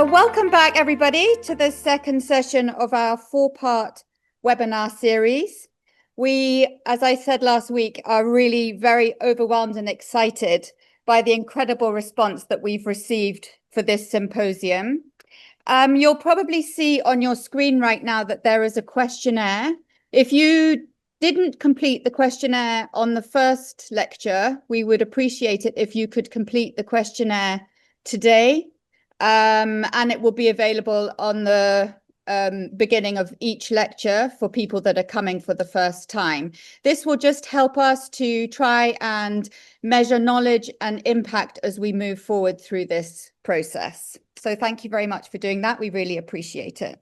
Welcome back, everybody, to the second session of our four-part webinar series. We, as I said last week, are really very overwhelmed and excited by the incredible response that we've received for this symposium. You'll probably see on your screen right now that there is a questionnaire. If you didn't complete the questionnaire on the first lecture, we would appreciate it if you could complete the questionnaire today. And it will be available on the beginning of each lecture for people that are coming for the first time. This will just help us to try and measure knowledge and impact as we move forward through this process. So thank you very much for doing that. We really appreciate it.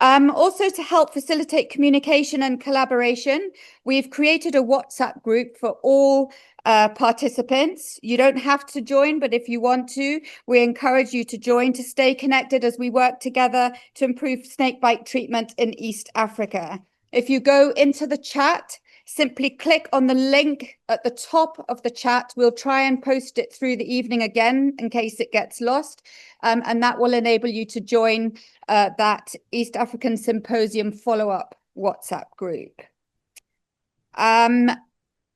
Also, to help facilitate communication and collaboration, we've created a WhatsApp group for all participants. You don't have to join, but if you want to, we encourage you to join to stay connected as we work together to improve snakebite treatment in East Africa. If you go into the chat, simply click on the link at the top of the chat. We'll try and post it through the evening again in case it gets lost. And that will enable you to join that East African Symposium follow-up WhatsApp group.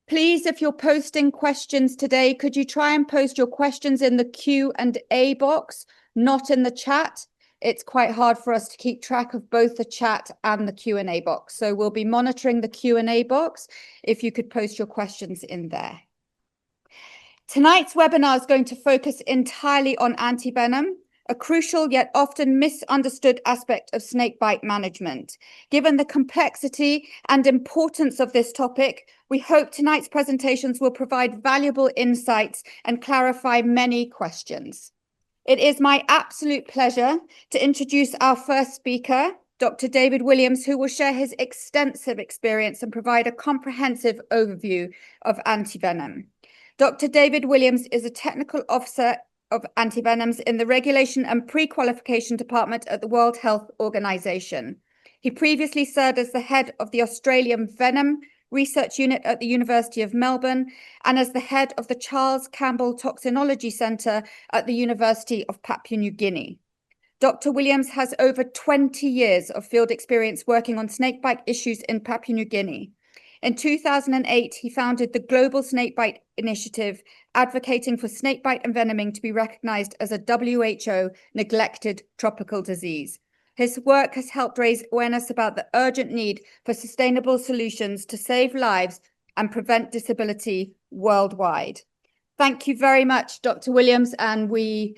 Please, if you're posting questions today, could you try and post your questions in the Q&A box, not in the chat? It's quite hard for us to keep track of both the chat and the Q&A box. So we'll be monitoring the Q&A box if you could post your questions in there. Tonight's webinar is going to focus entirely on antivenom, a crucial yet often misunderstood aspect of snakebite management. Given the complexity and importance of this topic, we hope tonight's presentations will provide valuable insights and clarify many questions. It is my absolute pleasure to introduce our first speaker, Dr. David Williams, who will share his extensive experience and provide a comprehensive overview of antivenom. Dr. David Williams is a technical officer of antivenoms in the Regulation and Pre-Qualification Department at the World Health Organization. He previously served as the head of the Australian Venom Research Unit at the University of Melbourne and as the head of the Charles Campbell Toxinology Centre at the University of Papua New Guinea. Dr. Williams has over 20 years of field experience working on snakebite issues in Papua New Guinea. In 2008, he founded the Global Snakebite Initiative, advocating for snakebite envenoming to be recognized as a WHO neglected tropical disease. His work has helped raise awareness about the urgent need for sustainable solutions to save lives and prevent disability worldwide. Thank you very much, Dr. Williams, and we're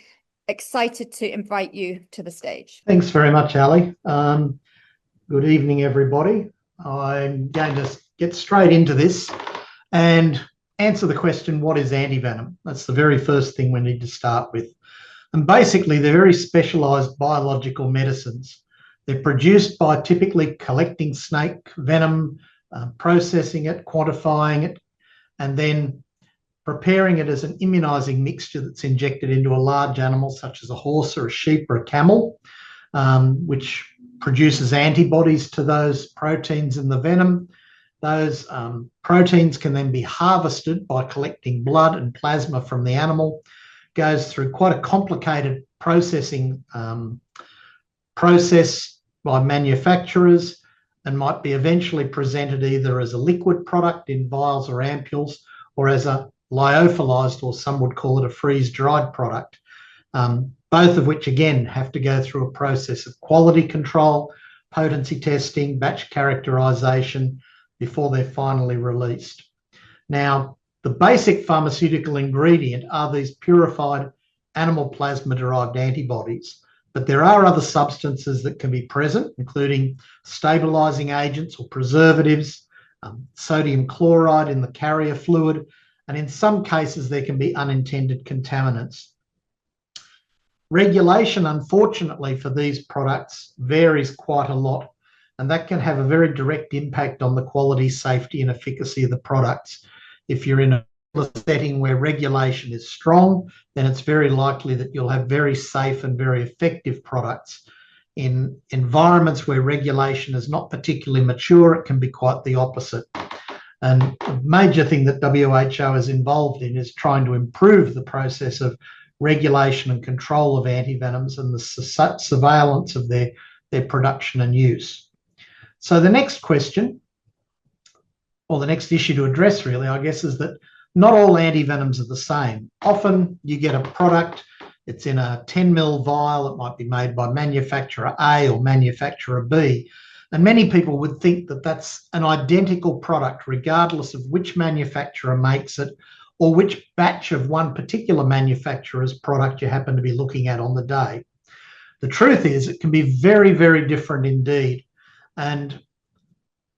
excited to invite you to the stage. Thanks very much, Ali. Good evening, everybody. I'm going to get straight into this and answer the question, what is antivenom? That's the very first thing we need to start with. And basically, they're very specialized biological medicines. They're produced by typically collecting snake venom, processing it, quantifying it, and then preparing it as an immunizing mixture that's injected into a large animal, such as a horse or a sheep or a camel, which produces antibodies to those proteins in the venom. Those proteins can then be harvested by collecting blood and plasma from the animal. Goes through quite a complicated processing process by manufacturers and might be eventually presented either as a liquid product in vials or ampules or as a lyophilized, or some would call it a freeze-dried product, both of which again have to go through a process of quality control, potency testing, batch characterization before they're finally released. Now, the basic pharmaceutical ingredient are these purified animal plasma-derived antibodies, but there are other substances that can be present, including stabilizing agents or preservatives, sodium chloride in the carrier fluid, and in some cases there can be unintended contaminants. Regulation, unfortunately, for these products varies quite a lot, and that can have a very direct impact on the quality, safety, and efficacy of the products. If you're in a setting where regulation is strong, then it's very likely that you'll have very safe and very effective products. In environments where regulation is not particularly mature, it can be quite the opposite. And a major thing that WHO is involved in is trying to improve the process of regulation and control of antivenoms and the surveillance of their production and use. So the next question, or the next issue to address really, I guess, is that not all antivenoms are the same. Often you get a product, it's in a 10 ml vial, it might be made by manufacturer A or manufacturer B, and many people would think that that's an identical product regardless of which manufacturer makes it or which batch of one particular manufacturer's product you happen to be looking at on the day. The truth is it can be very, very different indeed. And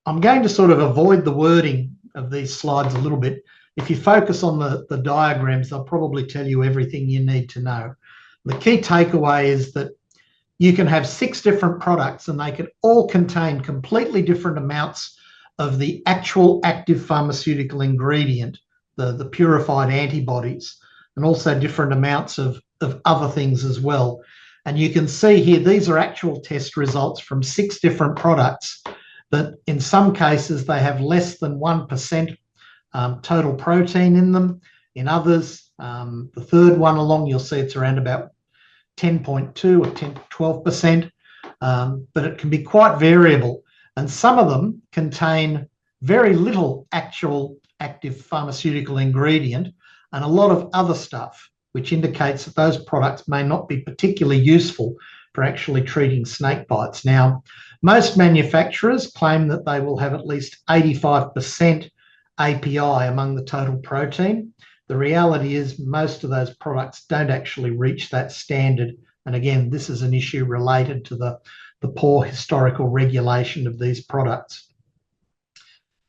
I'm going to sort of avoid the wording of these slides a little bit. If you focus on the diagrams, they'll probably tell you everything you need to know. The key takeaway is that you can have 6 different products and they can all contain completely different amounts of the actual active pharmaceutical ingredient, the purified antibodies, and also different amounts of other things as well. And you can see here, these are actual test results from 6 different products that in some cases they have less than 1% total protein in them. In others, the third one along, you'll see it's around about 10.2 or 10 to 12%, but it can be quite variable. And some of them contain very little actual active pharmaceutical ingredient and a lot of other stuff, which indicates that those products may not be particularly useful for actually treating snake bites. Now, most manufacturers claim that they will have at least 85% API among the total protein. The reality is most of those products don't actually reach that standard. And again, this is an issue related to the poor historical regulation of these products.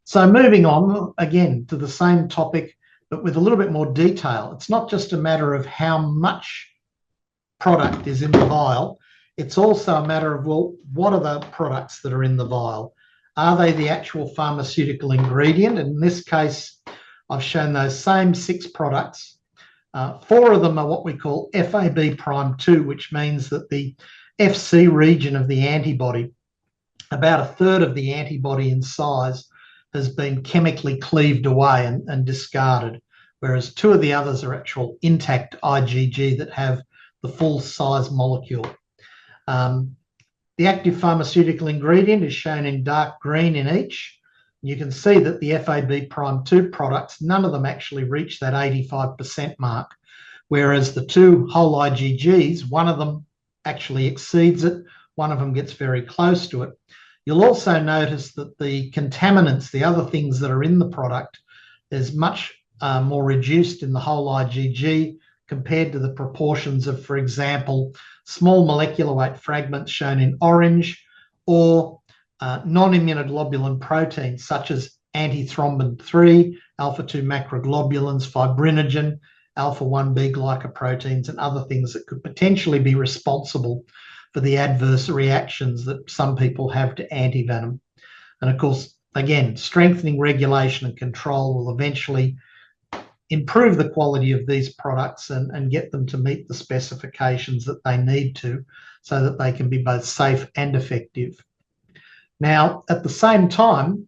So moving on, again, to the same topic, but with a little bit more detail. It's not just a matter of how much product is in the vial. It's also a matter of, well, what are the products that are in the vial? Are they the actual pharmaceutical ingredient? And in this case, I've shown those same 6 products. 4 of them are what we call FAB prime 2, which means that the FC region of the antibody, about a third of the antibody in size, has been chemically cleaved away and discarded, whereas 2 of the others are actual intact IgG that have the full size molecule. The active pharmaceutical ingredient is shown in dark green in each. You can see that the FAB prime 2 products, none of them actually reach that 85% mark, whereas the 2 whole IgGs, one of them actually exceeds it, one of them gets very close to it. You'll also notice that the contaminants, the other things that are in the product, is much more reduced in the whole IgG compared to the proportions of, for example, small molecular weight fragments shown in orange, or non-immunoglobulin proteins such as antithrombin 3, alpha-2 macroglobulins, fibrinogen, alpha-1b glycoproteins, and other things that could potentially be responsible for the adverse reactions that some people have to antivenom. And of course, again, strengthening regulation and control will eventually improve the quality of these products and get them to meet the specifications that they need to, so that they can be both safe and effective. Now, at the same time,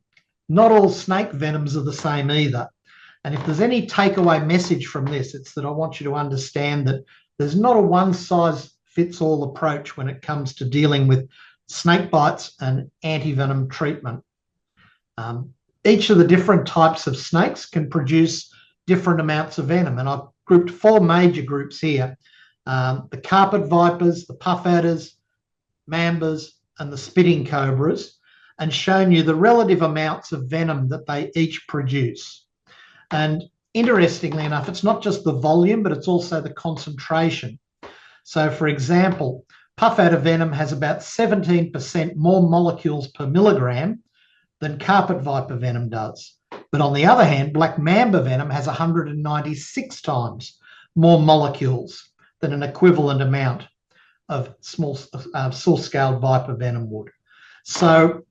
not all snake venoms are the same either. And if there's any takeaway message from this, it's that I want you to understand that there's not a one-size-fits-all approach when it comes to dealing with snake bites and antivenom treatment. Each of the different types of snakes can produce different amounts of venom, and I've grouped 4 major groups here: the carpet vipers, the puff adders, mambas, and the spitting cobras, and shown you the relative amounts of venom that they each produce. And interestingly enough, it's not just the volume, but it's also the concentration. So for example, puff adder venom has about 17% more molecules per milligram than carpet viper venom does. But on the other hand, black mamba venom has 196 times more molecules than an equivalent amount of small-scale viper venom would. So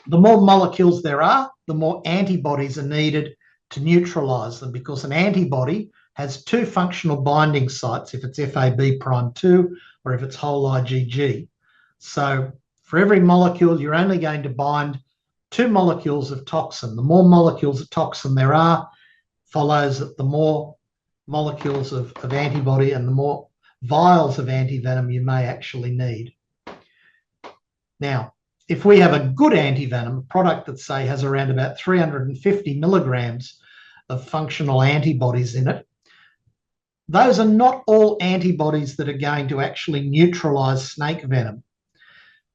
the more molecules there are, the more antibodies are needed to neutralize them, because an antibody has 2 functional binding sites if it's FAB prime 2 or if it's whole IgG. So for every molecule, you're only going to bind 2 molecules of toxin. The more molecules of toxin there are, follows that the more molecules of antibody and the more vials of antivenom you may actually need. Now, if we have a good antivenom, a product that, say, has around about 350 milligrams of functional antibodies in it, those are not all antibodies that are going to actually neutralize snake venom.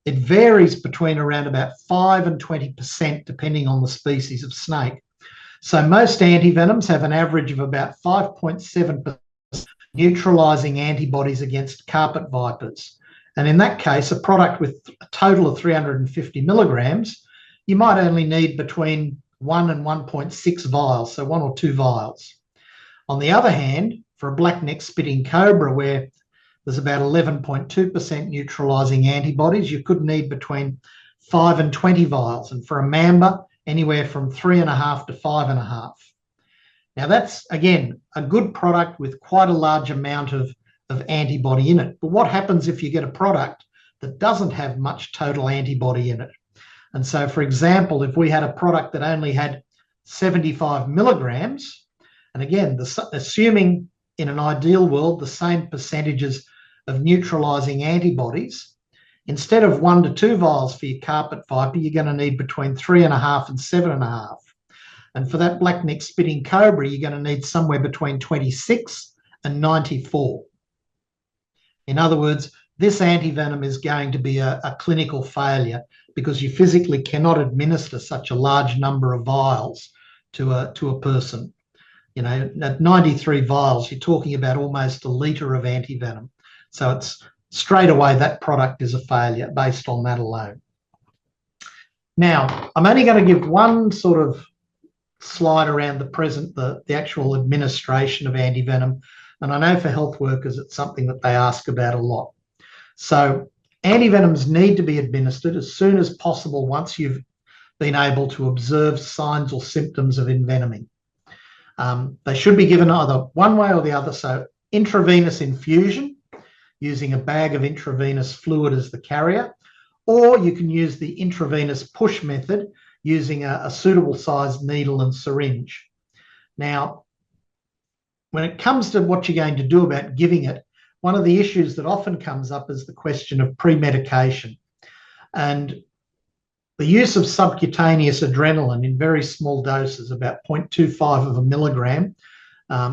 It varies between around about 5 and 20% depending on the species of snake. So most antivenoms have an average of about 5.7% neutralizing antibodies against carpet vipers. And in that case, a product with a total of 350 milligrams, you might only need between 1 and 1.6 vials, so 1 or 2 vials. On the other hand, for a black-necked spitting cobra, where there's about 11.2% neutralizing antibodies, you could need between 5 and 20 vials. And for a mamba, anywhere from 3.5 to 5.5. Now that's, again, a good product with quite a large amount of antibody in it. But what happens if you get a product that doesn't have much total antibody in it? And so, for example, if we had a product that only had 75 milligrams, and again, assuming in an ideal world the same percentages of neutralizing antibodies, instead of 1 to 2 vials for your carpet viper, you're going to need between 3.5 and 7.5. And for that black-necked spitting cobra, you're going to need somewhere between 26 and 94. In other words, this antivenom is going to be a clinical failure because you physically cannot administer such a large number of vials to a person. You know, at 93 vials, you're talking about almost a litre of antivenom. So it's straight away that product is a failure based on that alone. Now, I'm only going to give one sort of slide around the actual administration of antivenom. And I know for health workers, it's something that they ask about a lot. So antivenoms need to be administered as soon as possible once you've been able to observe signs or symptoms of envenoming. They should be given either one way or the other. So intravenous infusion, using a bag of intravenous fluid as the carrier, or you can use the intravenous push method using a suitable sized needle and syringe. Now, when it comes to what you're going to do about giving it, one of the issues that often comes up is the question of pre-medication. And the use of subcutaneous adrenaline in very small doses, about 0.25 of a milligram,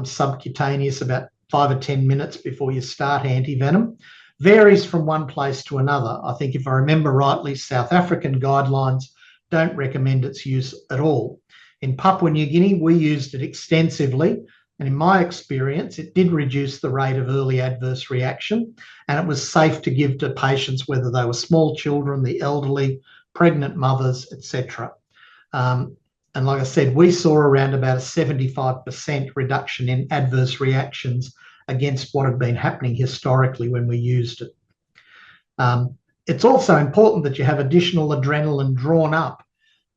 subcutaneous about 5 or 10 minutes before you start antivenom, varies from one place to another. I think if I remember rightly, South African guidelines don't recommend its use at all. In Papua New Guinea, we used it extensively. And in my experience, it did reduce the rate of early adverse reaction, and it was safe to give to patients, whether they were small children, the elderly, pregnant mothers, etc. And like I said, we saw around about a 75% reduction in adverse reactions against what had been happening historically when we used it. It's also important that you have additional adrenaline drawn up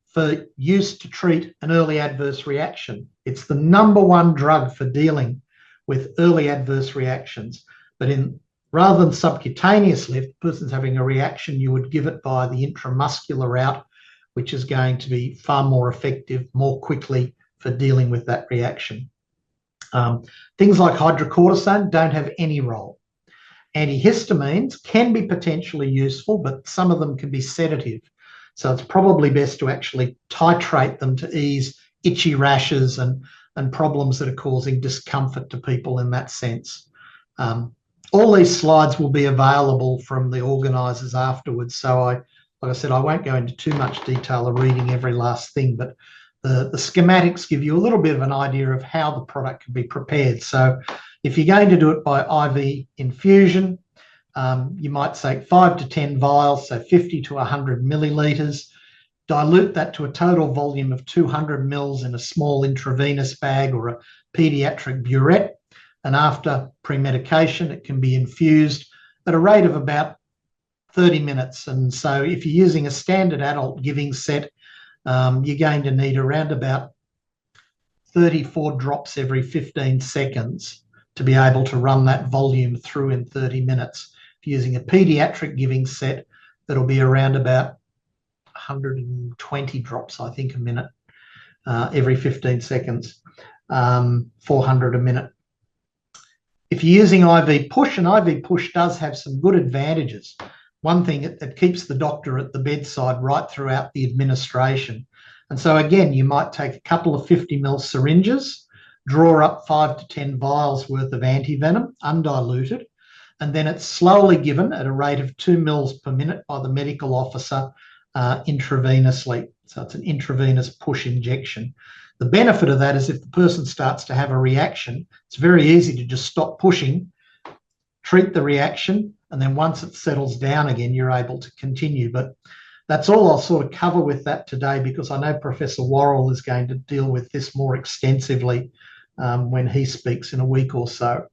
for use to treat an early adverse reaction. It's the #1 drug for dealing with early adverse reactions. But rather than subcutaneously, if the person's having a reaction, you would give it via the intramuscular route, which is going to be far more effective, more quickly for dealing with that reaction. Things like hydrocortisone don't have any role. Antihistamines can be potentially useful, but some of them can be sedative. So it's probably best to actually titrate them to ease itchy rashes and problems that are causing discomfort to people in that sense. All these slides will be available from the organisers afterwards. So like I said, I won't go into too much detail of reading every last thing, but the schematics give you a little bit of an idea of how the product can be prepared. So if you're going to do it by IV infusion, you might take 5 to 10 vials, so 50 to 100 millilitres, dilute that to a total volume of 200 mils in a small intravenous bag or a paediatric burette. And after pre-medication, it can be infused at a rate of about 30 minutes. And so if you're using a standard adult giving set, you're going to need around about 34 drops every 15 seconds to be able to run that volume through in 30 minutes. If you're using a paediatric giving set, that'll be around about 120 drops, I think, a minute, every 15 seconds, 400 a minute. If you're using IV push, and IV push does have some good advantages. One thing, it keeps the doctor at the bedside right throughout the administration. And so again, you might take a couple of 50 ml syringes, draw up 5 to 10 vials worth of antivenom, undiluted, and then it's slowly given at a rate of 2 ml per minute by the medical officer intravenously. So it's an intravenous push injection. The benefit of that is if the person starts to have a reaction, it's very easy to just stop pushing, treat the reaction, and then once it settles down again, you're able to continue. But that's all I'll sort of cover with that today, because I know Professor Worrell is going to deal with this more extensively when he speaks in a week or so.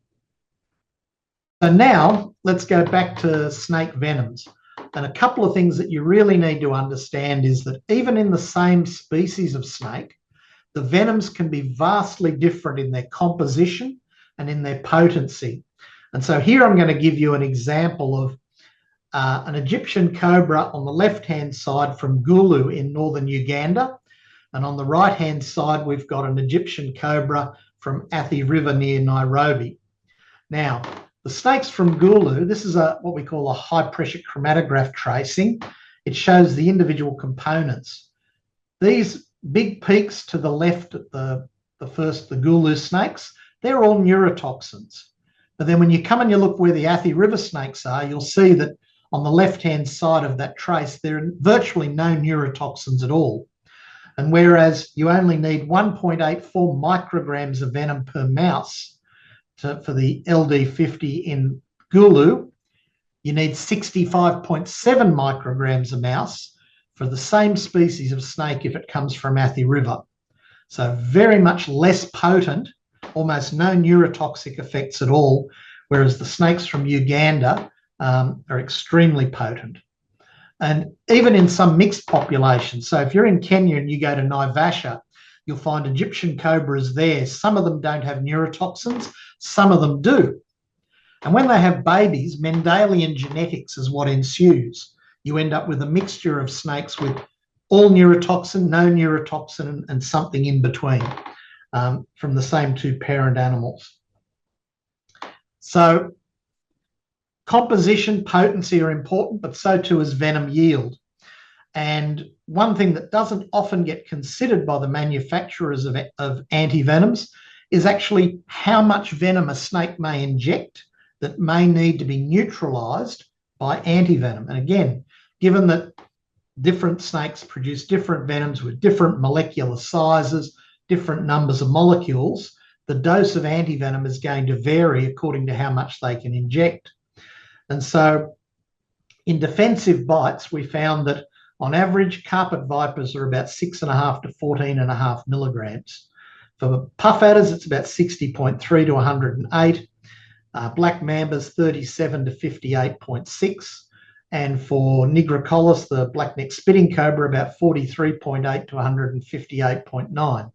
So now let's go back to snake venoms. And a couple of things that you really need to understand is that even in the same species of snake, the venoms can be vastly different in their composition and in their potency. And so here I'm going to give you an example of an Egyptian cobra on the left-hand side from Gulu in northern Uganda. And on the right-hand side, we've got an Egyptian cobra from Athi River near Nairobi. Now, the snakes from Gulu, this is what we call a high-pressure chromatograph tracing. It shows the individual components. These big peaks to the left at the Gulu snakes, they're all neurotoxins. But then when you come and you look where the Athi River snakes are, you'll see that on the left-hand side of that trace, there are virtually no neurotoxins at all. And whereas you only need 1.84 micrograms of venom per mouse for the LD50 in Gulu, you need 65.7 micrograms a mouse for the same species of snake if it comes from Athi River. So very much less potent, almost no neurotoxic effects at all, whereas the snakes from Uganda are extremely potent. And even in some mixed populations, so if you're in Kenya and you go to Naivasha, you'll find Egyptian cobras there. Some of them don't have neurotoxins, some of them do. And when they have babies, Mendelian genetics is what ensues. You end up with a mixture of snakes with all neurotoxin, no neurotoxin, and something in between from the same two parent animals. So composition, potency are important, but so too is venom yield. And one thing that doesn't often get considered by the manufacturers of antivenoms is actually how much venom a snake may inject that may need to be neutralized by antivenom. And again, given that different snakes produce different venoms with different molecular sizes, different numbers of molecules, the dose of antivenom is going to vary according to how much they can inject. And so in defensive bites, we found that on average, carpet vipers are about 6.5 to 14.5 milligrams. For puff adders, it's about 60.3 to 108. Black mambas, 37 to 58.6. And for Nigrocollis, the blackneck spitting cobra, about 43.8 to 158.9,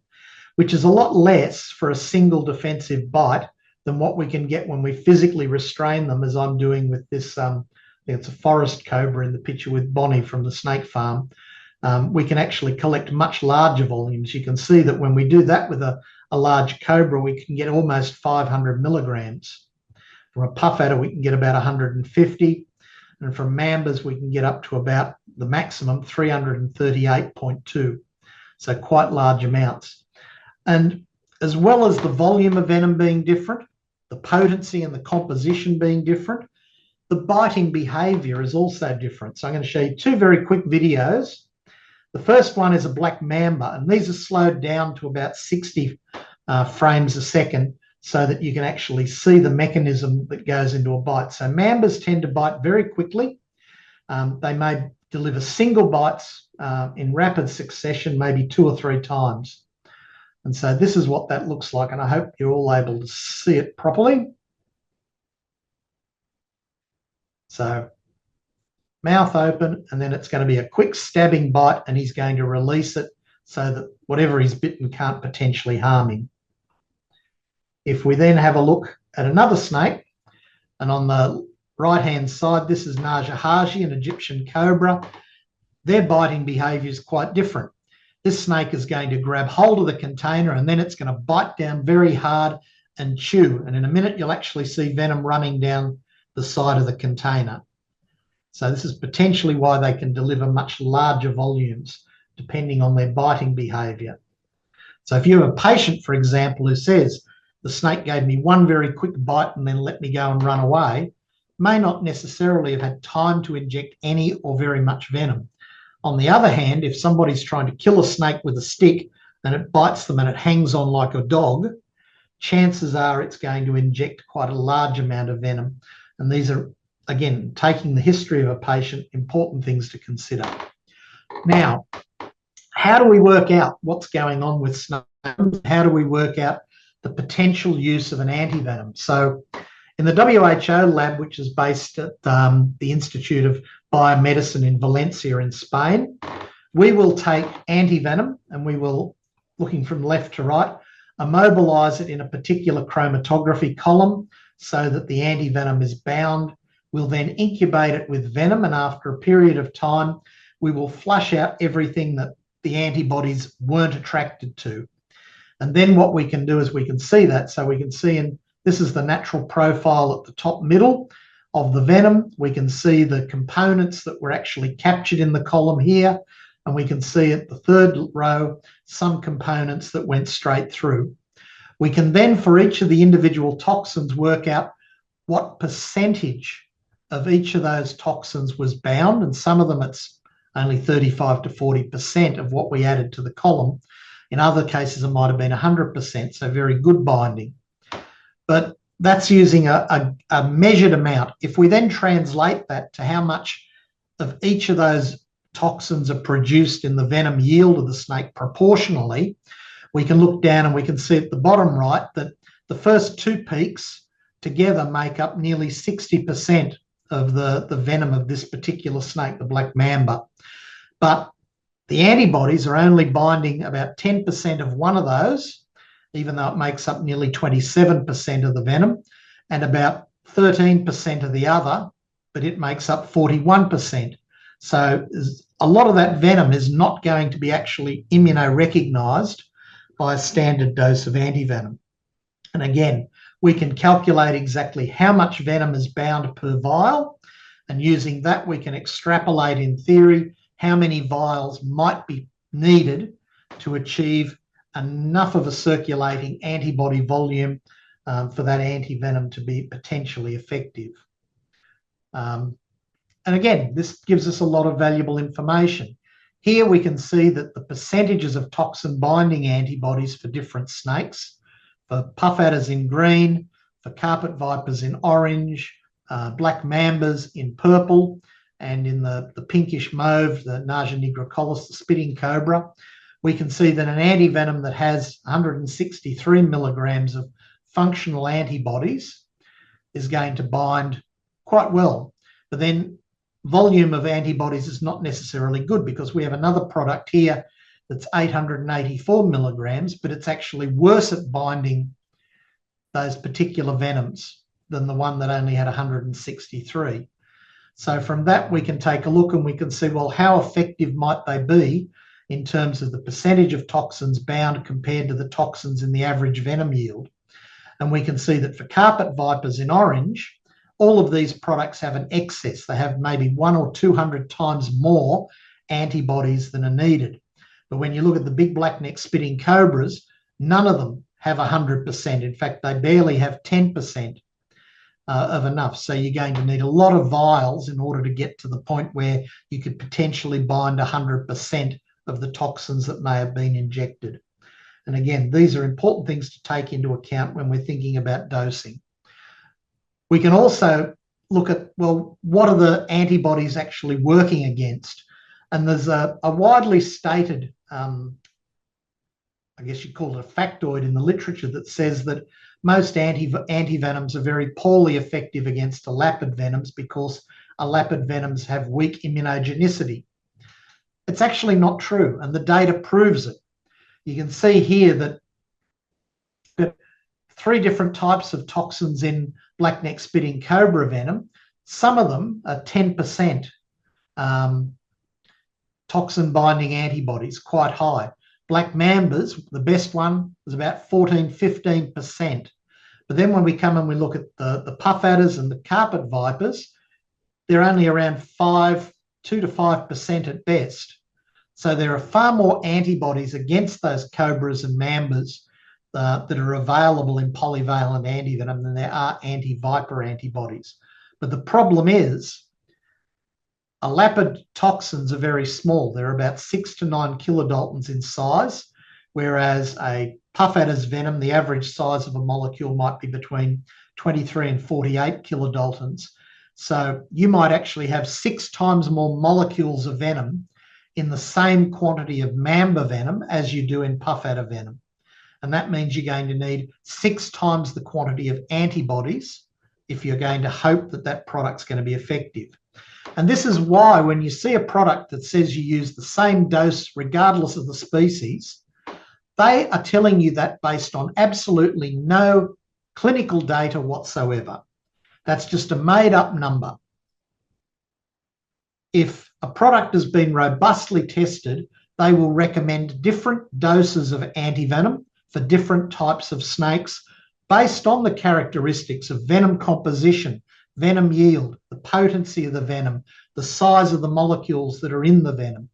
which is a lot less for a single defensive bite than what we can get when we physically restrain them, as I'm doing with this, I think it's a forest cobra in the picture with Bonnie from the snake farm. We can actually collect much larger volumes. You can see that when we do that with a large cobra, we can get almost 500 milligrams. From a puff adder, we can get about 150. And from mambas, we can get up to about the maximum 338.2. So quite large amounts. And as well as the volume of venom being different, the potency and the composition being different, the biting behavior is also different. So I'm going to show you two very quick videos. The first one is a black mamba, and these are slowed down to about 60 frames a second so that you can actually see the mechanism that goes into a bite. So mambas tend to bite very quickly. They may deliver single bites in rapid succession, maybe 2 or 3 times. And so this is what that looks like, and I hope you're all able to see it properly. So mouth open, and then it's going to be a quick stabbing bite, and he's going to release it so that whatever he's bitten can't potentially harm him. If we then have a look at another snake, and on the right-hand side, this is Najahaji, an Egyptian cobra. Their biting behavior is quite different. This snake is going to grab hold of the container, and then it's going to bite down very hard and chew. And in a minute, you'll actually see venom running down the side of the container. So this is potentially why they can deliver much larger volumes depending on their biting behavior. So if you have a patient, for example, who says, the snake gave me one very quick bite and then let me go and run away, may not necessarily have had time to inject any or very much venom. On the other hand, if somebody's trying to kill a snake with a stick and it bites them and it hangs on like a dog, chances are it's going to inject quite a large amount of venom. And these are, again, taking the history of a patient, important things to consider. Now, how do we work out what's going on with snakes? How do we work out the potential use of an antivenom? So in the WHO lab, which is based at the Institute of Biomedicine in Valencia in Spain, we will take antivenom and we will, looking from left to right, immobilize it in a particular chromatography column so that the antivenom is bound. We'll then incubate it with venom, and after a period of time, we will flush out everything that the antibodies weren't attracted to. And then what we can do is we can see that. So we can see, and this is the natural profile at the top middle of the venom. We can see the components that were actually captured in the column here. And we can see at the third row, some components that went straight through. We can then, for each of the individual toxins, work out what percentage of each of those toxins was bound. And some of them, it's only 35 to 40% of what we added to the column. In other cases, it might have been 100%, so very good binding. But that's using a measured amount. If we then translate that to how much of each of those toxins are produced in the venom yield of the snake proportionally, we can look down and we can see at the bottom right that the first two peaks together make up nearly 60% of the venom of this particular snake, the black mamba. But the antibodies are only binding about 10% of one of those, even though it makes up nearly 27% of the venom, and about 13% of the other, but it makes up 41%. So a lot of that venom is not going to be actually immunorecognized by a standard dose of antivenom. And again, we can calculate exactly how much venom is bound per vial, and using that we can extrapolate in theory how many vials might be needed to achieve enough of a circulating antibody volume for that antivenom to be potentially effective. And again, this gives us a lot of valuable information. Here we can see that the percentages of toxin binding antibodies for different snakes, for puff adders in green, for carpet vipers in orange, black mambas in purple, and in the pinkish mauve, the Naja nigricollis, the spitting cobra, we can see that an antivenom that has 163 milligrams of functional antibodies is going to bind quite well. But then volume of antibodies is not necessarily good, because we have another product here that's 884 milligrams, but it's actually worse at binding those particular venoms than the one that only had 163. So from that, we can take a look and we can see, well, how effective might they be in terms of the percentage of toxins bound compared to the toxins in the average venom yield. And we can see that for carpet vipers in orange, all of these products have an excess. They have maybe 100 or 200 times more antibodies than are needed. But when you look at the big blackneck spitting cobras, none of them have 100%. In fact, they barely have 10% of enough. So you're going to need a lot of vials in order to get to the point where you could potentially bind 100% of the toxins that may have been injected. And again, these are important things to take into account when we're thinking about dosing. We can also look at, well, what are the antibodies actually working against? And there's a widely stated, I guess you'd call it a factoid in the literature, that says that most antivenoms are very poorly effective against elapid venoms because elapid venoms have weak immunogenicity. It's actually not true, and the data proves it. You can see here that 3 different types of toxins in blackneck spitting cobra venom. Some of them are 10% toxin binding antibodies, quite high. Black mambas, the best one, was about 14, 15%. But then when we come and we look at the puff adders and the carpet vipers, they're only around 2 to 5% at best. So there are far more antibodies against those cobras and mambas that are available in polyvalent antivenom than there are anti-viper antibodies. But the problem is, elapid toxins are very small. They're about 6 to 9 kilodaltons in size, whereas a puff adder's venom, the average size of a molecule might be between 23 and 48 kilodaltons. So you might actually have 6 times more molecules of venom in the same quantity of mamba venom as you do in puff adder venom. And that means you're going to need 6 times the quantity of antibodies if you're going to hope that that product's going to be effective. And this is why when you see a product that says you use the same dose regardless of the species, they are telling you that based on absolutely no clinical data whatsoever. That's just a made-up number. If a product has been robustly tested, they will recommend different doses of antivenom for different types of snakes based on the characteristics of venom composition, venom yield, the potency of the venom, the size of the molecules that are in the venom.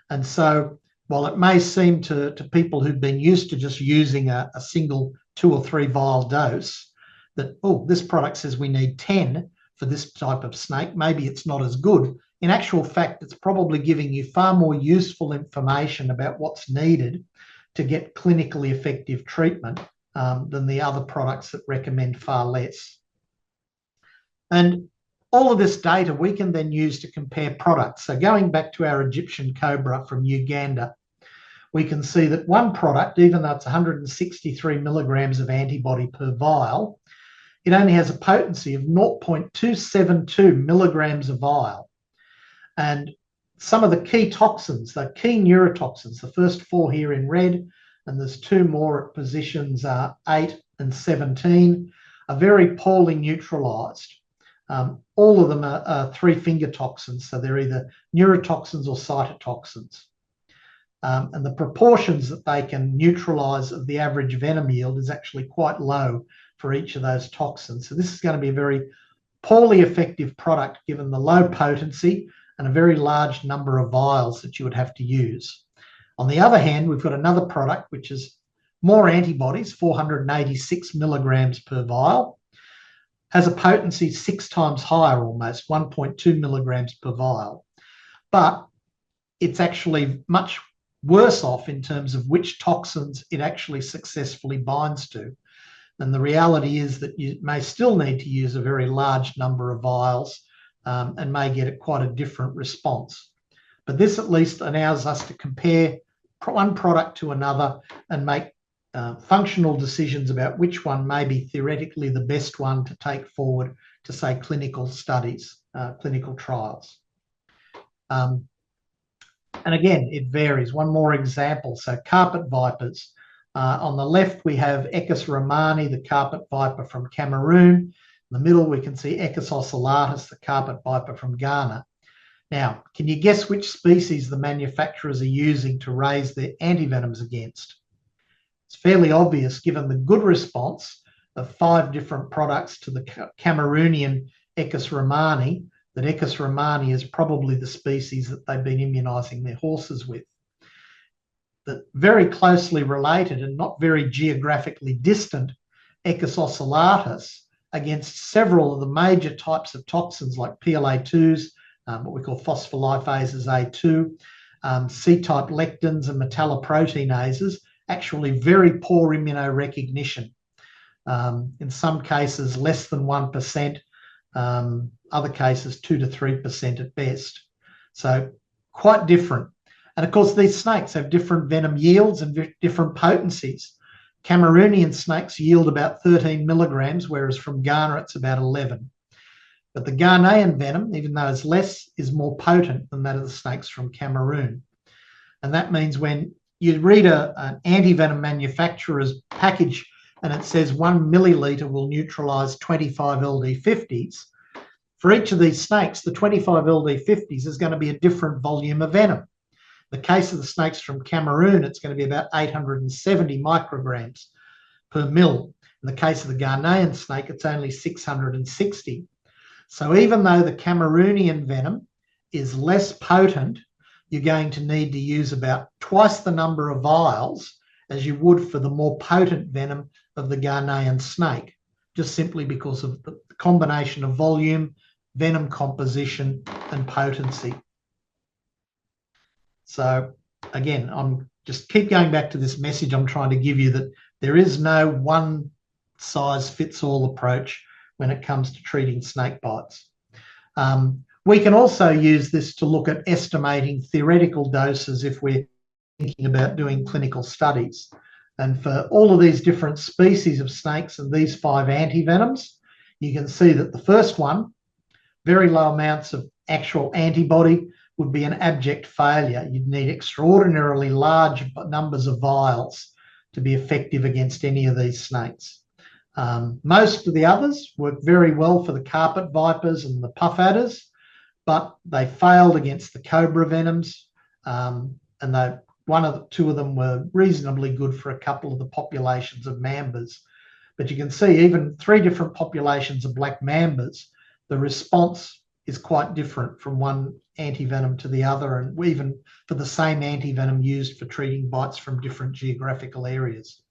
And so while it may seem to people who've been used to just using a single 2 or 3 vial dose that, oh, this product says we need 10 for this type of snake, maybe it's not as good. In actual fact, it's probably giving you far more useful information about what's needed to get clinically effective treatment than the other products that recommend far less. And all of this data we can then use to compare products. So going back to our Egyptian cobra from Uganda, we can see that one product, even though it's 163 milligrams of antibody per vial, it only has a potency of 0.272 milligrams a vial. And some of the key toxins, the key neurotoxins, the first 4 here in red, and there's 2 more at positions 8 and 17, are very poorly neutralized. All of them are 3-finger toxins, so they're either neurotoxins or cytotoxins. And the proportions that they can neutralize of the average venom yield is actually quite low for each of those toxins. So this is going to be a very poorly effective product given the low potency and a very large number of vials that you would have to use. On the other hand, we've got another product which is more antibodies, 486 milligrams per vial, has a potency 6 times higher almost, 1.2 milligrams per vial. But it's actually much worse off in terms of which toxins it actually successfully binds to. And the reality is that you may still need to use a very large number of vials and may get quite a different response. But this at least allows us to compare one product to another and make functional decisions about which one may be theoretically the best one to take forward to, say, clinical studies, clinical trials. And again, it varies. One more example. So carpet vipers. On the left, we have Echis romani, the carpet viper from Cameroon. In the middle, we can see Echis ocellatus, the carpet viper from Ghana. Now, can you guess which species the manufacturers are using to raise their antivenoms against? It's fairly obvious, given the good response of 5 different products to the Cameroonian Echis romani, that Echis romani is probably the species that they've been immunising their horses with. That very closely related and not very geographically distant Echis ocellatus against several of the major types of toxins like PLA2s, what we call phospholipases A2, C-type lectins and metalloproteinases, actually very poor immunorecognition. In some cases, less than 1%, other cases 2 to 3% at best. So quite different. And of course, these snakes have different venom yields and different potencies. Cameroonian snakes yield about 13 milligrams, whereas from Ghana it's about 11. But the Ghanaian venom, even though it's less, is more potent than that of the snakes from Cameroon. And that means when you read an antivenom manufacturer's package and it says 1 milliliter will neutralize 25 LD50s, for each of these snakes, the 25 LD50s is going to be a different volume of venom. The case of the snakes from Cameroon, it's going to be about 870 micrograms per mil. In the case of the Ghanaian snake, it's only 660. So even though the Cameroonian venom is less potent, you're going to need to use about twice the number of vials as you would for the more potent venom of the Ghanaian snake, just simply because of the combination of volume, venom composition, and potency. So again, I'm just keep going back to this message I'm trying to give you, that there is no one size fits all approach when it comes to treating snake bites. We can also use this to look at estimating theoretical doses if we're thinking about doing clinical studies. And for all of these different species of snakes and these 5 antivenoms, you can see that the first one, very low amounts of actual antibody, would be an abject failure. You'd need extraordinarily large numbers of vials to be effective against any of these snakes. Most of the others work very well for the carpet vipers and the puff adders, but they failed against the cobra venoms, and two of them were reasonably good for a couple of the populations of mambas. But you can see even 3 different populations of black mambas, the response is quite different from one antivenom to the other, and even for the same antivenom used for treating bites from different geographical areas.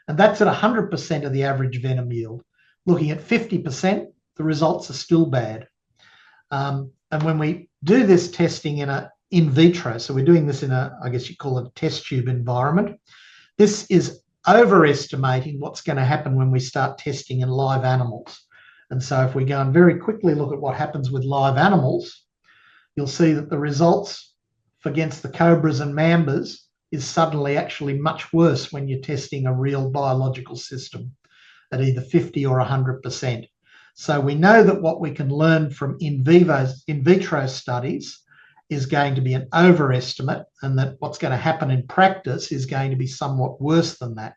And that's at 100% of the average venom yield. Looking at 50%, the results are still bad. And when we do this testing in vitro, so we're doing this in I guess you call it a test tube environment, this is overestimating what's going to happen when we start testing in live animals. And so if we go and very quickly look at what happens with live animals, you'll see that the results against the cobras and mambas is suddenly actually much worse when you're testing a real biological system at either 50 or 100%. So we know that what we can learn from in vitro studies is going to be an overestimate, and that what's going to happen in practice is going to be somewhat worse than that.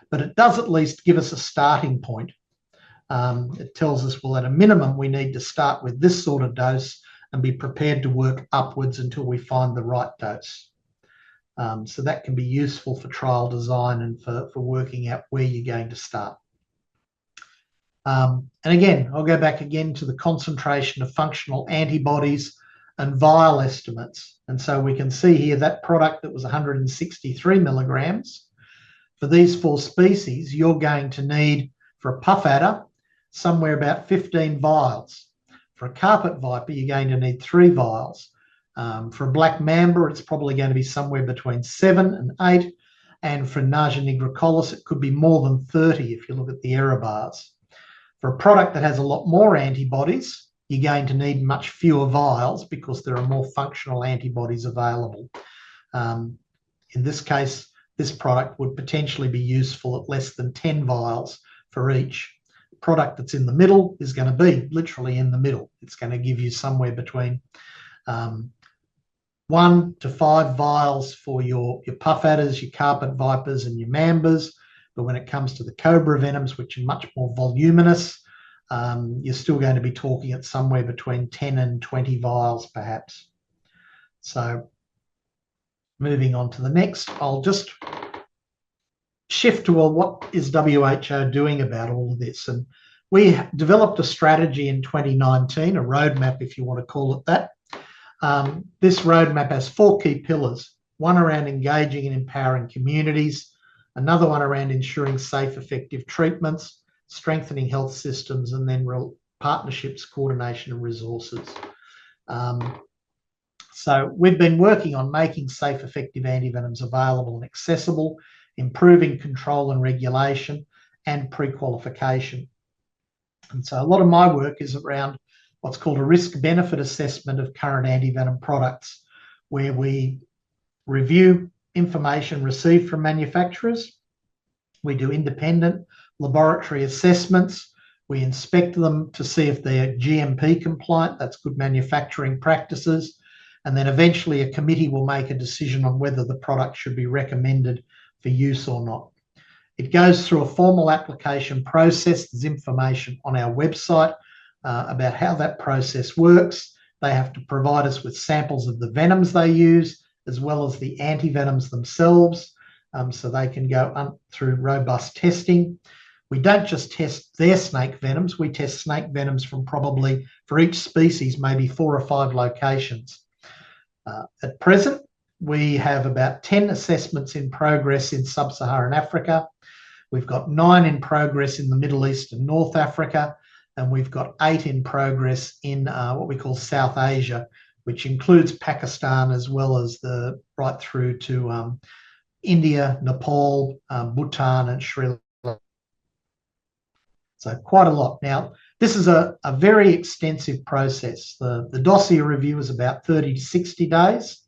But it does at least give us a starting point. It tells us, well, at a minimum, we need to start with this sort of dose and be prepared to work upwards until we find the right dose. So that can be useful for trial design and for working out where you're going to start. And again, I'll go back again to the concentration of functional antibodies and vial estimates. And so we can see here that product that was 163 milligrams. For these 4 species, you're going to need, for a puff adder, somewhere about 15 vials. For a carpet viper, you're going to need 3 vials. For a black mamba, it's probably going to be somewhere between 7 and 8. And for Naja nigricollis, it could be more than 30 if you look at the error bars. For a product that has a lot more antibodies, you're going to need much fewer vials because there are more functional antibodies available. In this case, this product would potentially be useful at less than 10 vials for each. The product that's in the middle is going to be literally in the middle. It's going to give you somewhere between 1 to 5 vials for your puff adders, your carpet vipers, and your mambas. But when it comes to the cobra venoms, which are much more voluminous, you're still going to be talking at somewhere between 10 and 20 vials, perhaps. So moving on to the next, I'll just shift to, well, what is WHO doing about all of this? And we developed a strategy in 2019, a roadmap, if you want to call it that. This roadmap has 4 key pillars, one around engaging and empowering communities, another one around ensuring safe, effective treatments, strengthening health systems, and then partnerships, coordination, and resources. So we've been working on making safe, effective antivenoms available and accessible, improving control and regulation, and pre-qualification. And so a lot of my work is around what's called a risk-benefit assessment of current antivenom products, where we review information received from manufacturers. We do independent laboratory assessments. We inspect them to see if they're GMP compliant, that's good manufacturing practices. And then eventually a committee will make a decision on whether the product should be recommended for use or not. It goes through a formal application process. There's information on our website about how that process works. They have to provide us with samples of the venoms they use, as well as the antivenoms themselves, so they can go through robust testing. We don't just test their snake venoms, we test snake venoms from probably, for each species, maybe 4 or 5 locations. At present, we have about 10 assessments in progress in sub-Saharan Africa. We've got 9 in progress in the Middle East and North Africa, and we've got 8 in progress in what we call South Asia, which includes Pakistan as well as right through to India, Nepal, Bhutan and Sri Lanka. So quite a lot. Now, this is a very extensive process. The dossier review is about 30 to 60 days.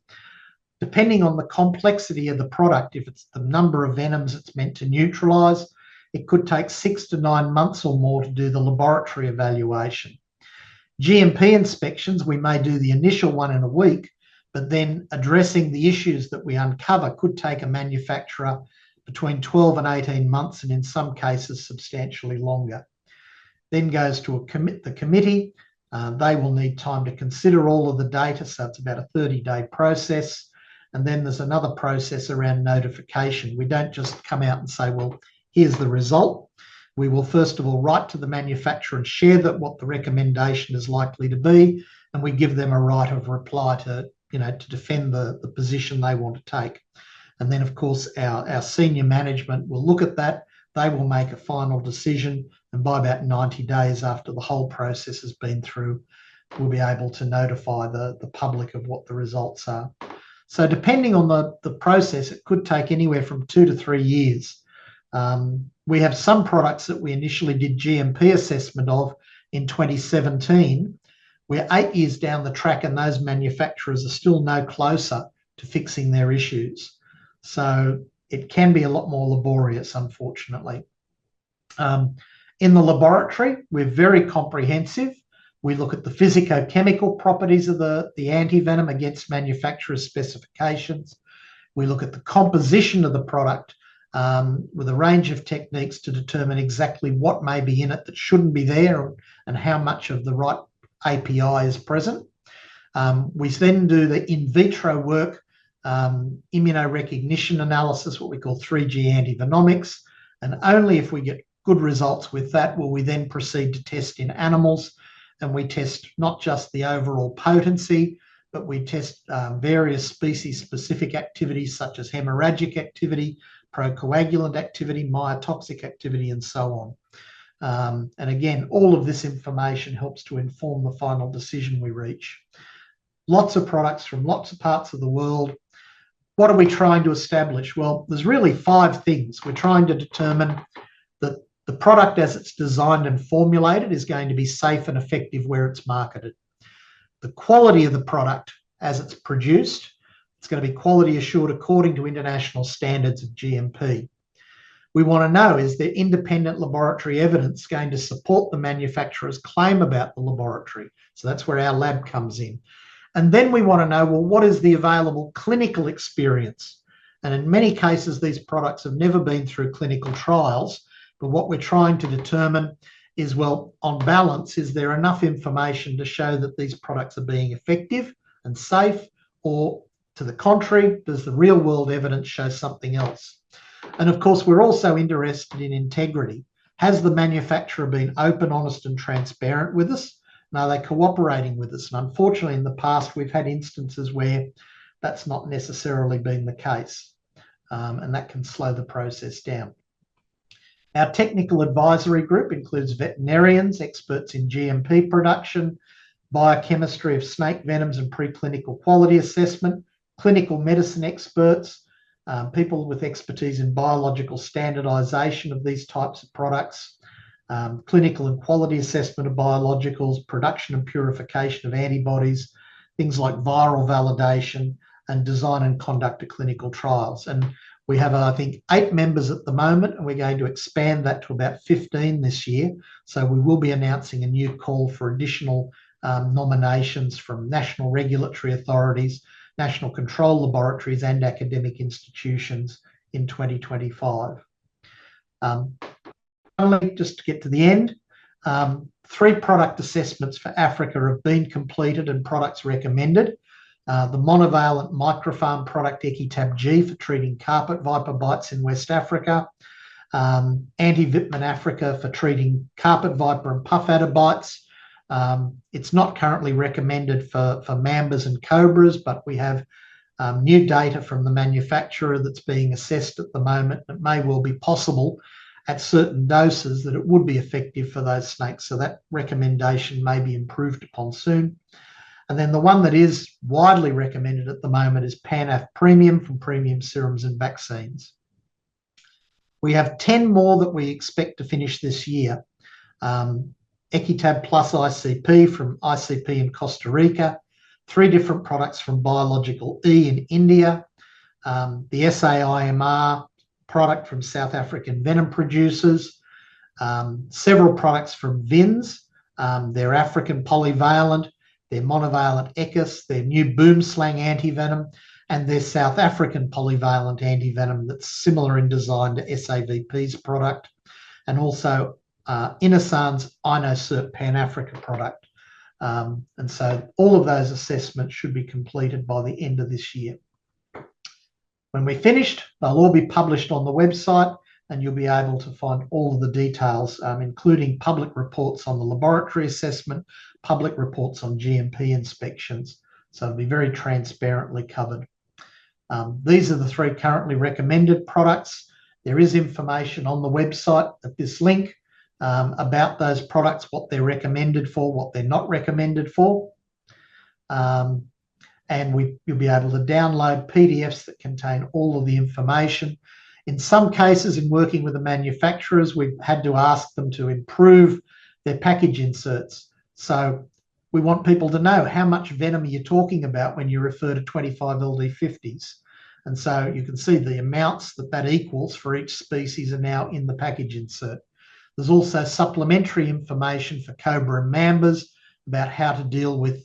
Depending on the complexity of the product, if it's the number of venoms it's meant to neutralise, it could take 6 to 9 months or more to do the laboratory evaluation. GMP inspections, we may do the initial one in a week, but then addressing the issues that we uncover could take a manufacturer between 12 and 18 months, and in some cases substantially longer. Then goes to the committee. They will need time to consider all of the data, so it's about a 30-day process. And then there's another process around notification. We don't just come out and say, well, here's the result. We will first of all write to the manufacturer and share what the recommendation is likely to be, and we give them a right of reply to defend the position they want to take. And then, of course, our senior management will look at that. They will make a final decision, and by about 90 days after the whole process has been through, we'll be able to notify the public of what the results are. So depending on the process, it could take anywhere from 2 to 3 years. We have some products that we initially did GMP assessment of in 2017. We're 8 years down the track and those manufacturers are still no closer to fixing their issues. So it can be a lot more laborious, unfortunately. In the laboratory, we're very comprehensive. We look at the physicochemical properties of the antivenom against manufacturer specifications. We look at the composition of the product with a range of techniques to determine exactly what may be in it that shouldn't be there and how much of the right API is present. We then do the in vitro work, immunorecognition analysis, what we call 3G antivenomics, and only if we get good results with that will we then proceed to test in animals. And we test not just the overall potency, but we test various species-specific activities such as hemorrhagic activity, procoagulant activity, myotoxic activity, and so on. And again, all of this information helps to inform the final decision we reach. Lots of products from lots of parts of the world. What are we trying to establish? Well, there's really 5 things. We're trying to determine that the product as it's designed and formulated is going to be safe and effective where it's marketed. The quality of the product as it's produced, it's going to be quality assured according to international standards of GMP. We want to know, is there independent laboratory evidence going to support the manufacturer's claim about the laboratory? So that's where our lab comes in. And then we want to know, well, what is the available clinical experience? And in many cases, these products have never been through clinical trials. But what we're trying to determine is, well, on balance, is there enough information to show that these products are being effective and safe, or to the contrary, does the real world evidence show something else? And of course, we're also interested in integrity. Has the manufacturer been open, honest, and transparent with us? And are they cooperating with us? And unfortunately, in the past, we've had instances where that's not necessarily been the case, and that can slow the process down. Our technical advisory group includes veterinarians, experts in GMP production, biochemistry of snake venoms and preclinical quality assessment, clinical medicine experts, people with expertise in biological standardization of these types of products, clinical and quality assessment of biologicals, production and purification of antibodies, things like viral validation, and design and conduct of clinical trials. And we have, I think, 8 members at the moment, and we're going to expand that to about 15 this year. So we will be announcing a new call for additional nominations from national regulatory authorities, national control laboratories, and academic institutions in 2025. Finally, just to get to the end, 3 product assessments for Africa have been completed and products recommended. The monovalent microfarm product Equitab G for treating carpet viper bites in West Africa. Antivenom Africa for treating carpet viper and puff adder bites. It's not currently recommended for mambas and cobras, but we have new data from the manufacturer that's being assessed at the moment. It may well be possible at certain doses that it would be effective for those snakes. So that recommendation may be improved upon soon. And then the one that is widely recommended at the moment is PanAF Premium from Premium Serums and Vaccines. We have 10 more that we expect to finish this year. Equitab Plus ICP from ICP in Costa Rica, 3 different products from Biological E in India, the SAIMR product from South African venom producers, several products from VINS, their African polyvalent, their monovalent Echis, their new boom slang antivenom, and their South African polyvalent antivenom that's similar in design to SAVP's product, and also Inasan's InoCert Pan-Africa product. And so all of those assessments should be completed by the end of this year. When we're finished, they'll all be published on the website, and you'll be able to find all of the details, including public reports on the laboratory assessment, public reports on GMP inspections. So it'll be very transparently covered. These are the 3 currently recommended products. There is information on the website at this link about those products, what they're recommended for, what they're not recommended for. And you'll be able to download PDFs that contain all of the information. In some cases, in working with the manufacturers, we've had to ask them to improve their package inserts. So we want people to know how much venom you're talking about when you refer to 25 LD50s. And so you can see the amounts that equals for each species are now in the package insert. There's also supplementary information for cobra and mambas about how to deal with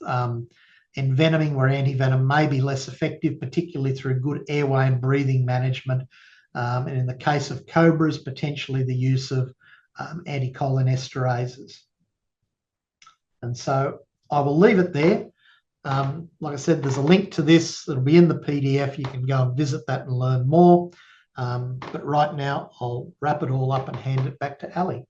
envenoming where antivenom may be less effective, particularly through good airway and breathing management. And in the case of cobras, potentially the use of anticholinesterases. And so I will leave it there. Like I said, there's a link to this that'll be in the PDF. You can go and visit that and learn more. But right now, I'll wrap it all up and hand it back to Ali.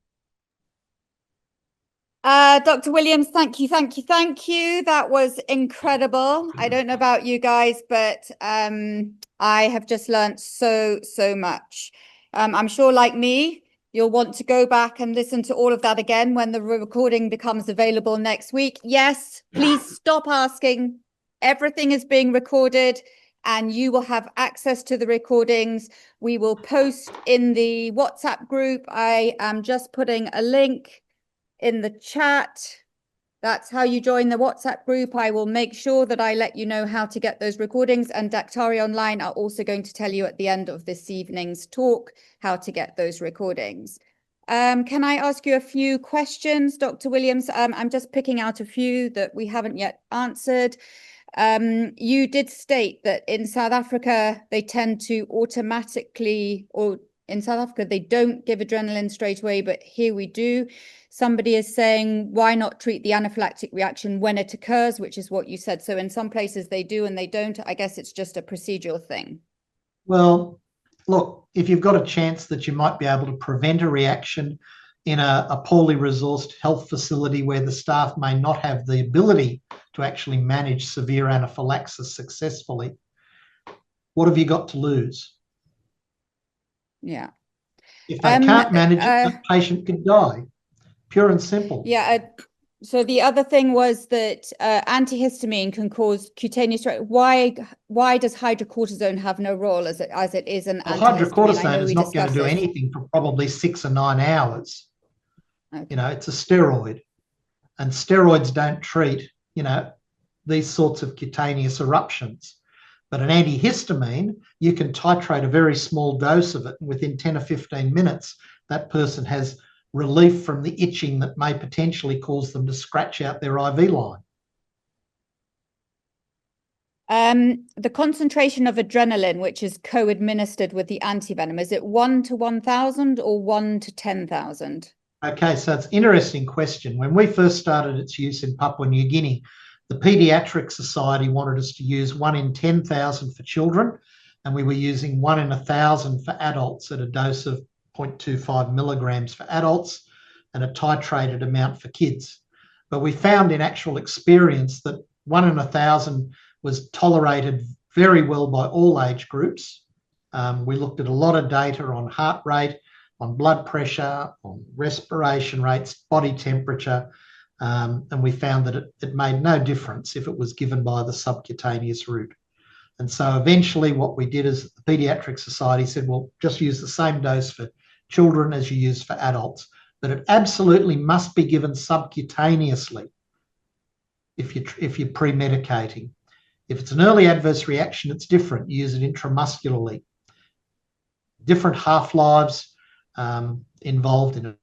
Dr. Williams, thank you. That was incredible. I don't know about you guys, but I have just learned so much. I'm sure, like me, you'll want to go back and listen to all of that again when the recording becomes available next week. Yes, please stop asking. Everything is being recorded and you will have access to the recordings. We will post in the WhatsApp group. I am just putting a link in the chat. That's how you join the WhatsApp group. I will make sure that I let you know how to get those recordings, and Daktari Online are also going to tell you at the end of this evening's talk how to get those recordings. Can I ask you a few questions, Dr. Williams? I'm just picking out a few that we haven't yet answered. You did state that in South Africa, they tend to automatically, or in South Africa, they don't give adrenaline straight away, but here we do. Somebody is saying, why not treat the anaphylactic reaction when it occurs, which is what you said. So in some places they do and they don't. I guess it's just a procedural thing. Well, look, if you've got a chance that you might be able to prevent a reaction in a poorly resourced health facility where the staff may not have the ability to actually manage severe anaphylaxis successfully, what have you got to lose? Yeah. If they can't manage it, the patient could die. Pure and simple. Yeah. So the other thing was that antihistamine can cause cutaneous. Why does hydrocortisone have no role as it is an antihistamine? Hydrocortisone is not going to do anything for probably 6 or 9 hours. Okay. You know, it's a steroid, and steroids don't treat, you know, these sorts of cutaneous eruptions. But an antihistamine, you can titrate a very small dose of it, and within 10 or 15 minutes, that person has relief from the itching that may potentially cause them to scratch out their IV line. The concentration of adrenaline, which is co-administered with the antivenom, is it 1 to 1,000 or 1 to 10,000? Okay, so it's an interesting question. When we first started its use in Papua New Guinea, the Paediatric Society wanted us to use 1 in 10,000 for children, and we were using 1 in 1,000 for adults at a dose of 0.25 milligrams for adults and a titrated amount for kids. But we found in actual experience that 1 in 1,000 was tolerated very well by all age groups. We looked at a lot of data on heart rate, on blood pressure, on respiration rates, body temperature, and we found that it made no difference if it was given by the subcutaneous route. And so eventually what we did is the Paediatric Society said, well, just use the same dose for children as you use for adults, but it absolutely must be given subcutaneously if you're pre-medicating. If it's an early adverse reaction, it's different. You use it intramuscularly. Different half-lives involved in it.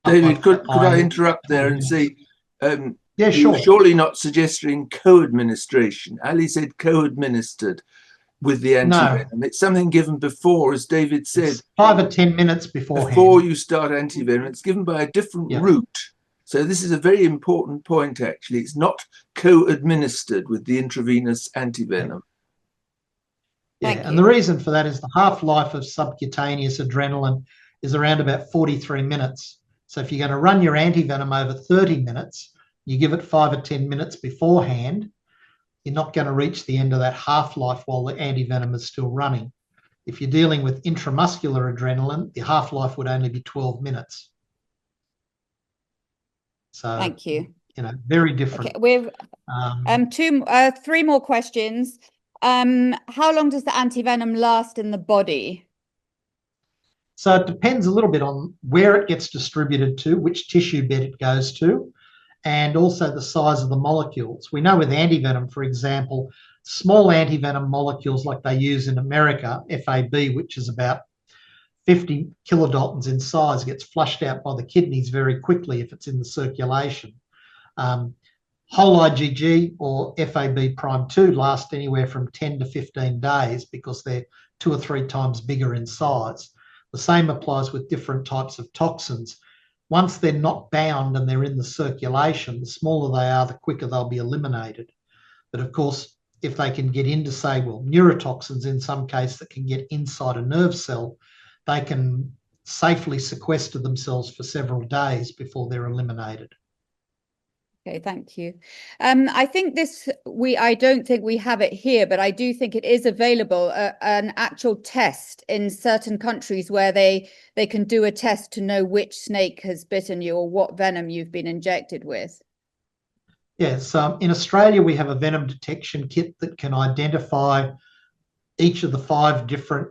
David, could I interrupt there and say, yeah, sure. You're surely not suggesting co-administration. Ali said co-administered with the antivenom. No. It's something given before, as David said. It's 5 or 10 minutes beforehand. Before you start antivenom. It's given by a different route. So this is a very important point, actually. It's not co-administered with the intravenous antivenom. Yeah, and the reason for that is the half-life of subcutaneous adrenaline is around about 43 minutes. So if you're going to run your antivenom over 30 minutes, you give it 5 or 10 minutes beforehand, you're not going to reach the end of that half-life while the antivenom is still running. If you're dealing with intramuscular adrenaline, the half-life would only be 12 minutes. So, thank you. You know, very different. Okay, we've three more questions. How long does the antivenom last in the body? So it depends a little bit on where it gets distributed to, which tissue bed it goes to, and also the size of the molecules. We know with antivenom, for example, small antivenom molecules like they use in America, FAB, which is about 50 kilodaltons in size, gets flushed out by the kidneys very quickly if it's in the circulation. Whole IgG or FAB prime 2 last anywhere from 10 to 15 days because they're 2 or 3 times bigger in size. The same applies with different types of toxins. Once they're not bound and they're in the circulation, the smaller they are, the quicker they'll be eliminated. But of course, if they can get into, say, well, neurotoxins in some case that can get inside a nerve cell, they can safely sequester themselves for several days before they're eliminated. Okay, thank you. I think I don't think we have it here, but I do think it is available, an actual test in certain countries where they can do a test to know which snake has bitten you or what venom you've been injected with. Yes, in Australia, we have a venom detection kit that can identify each of the 5 different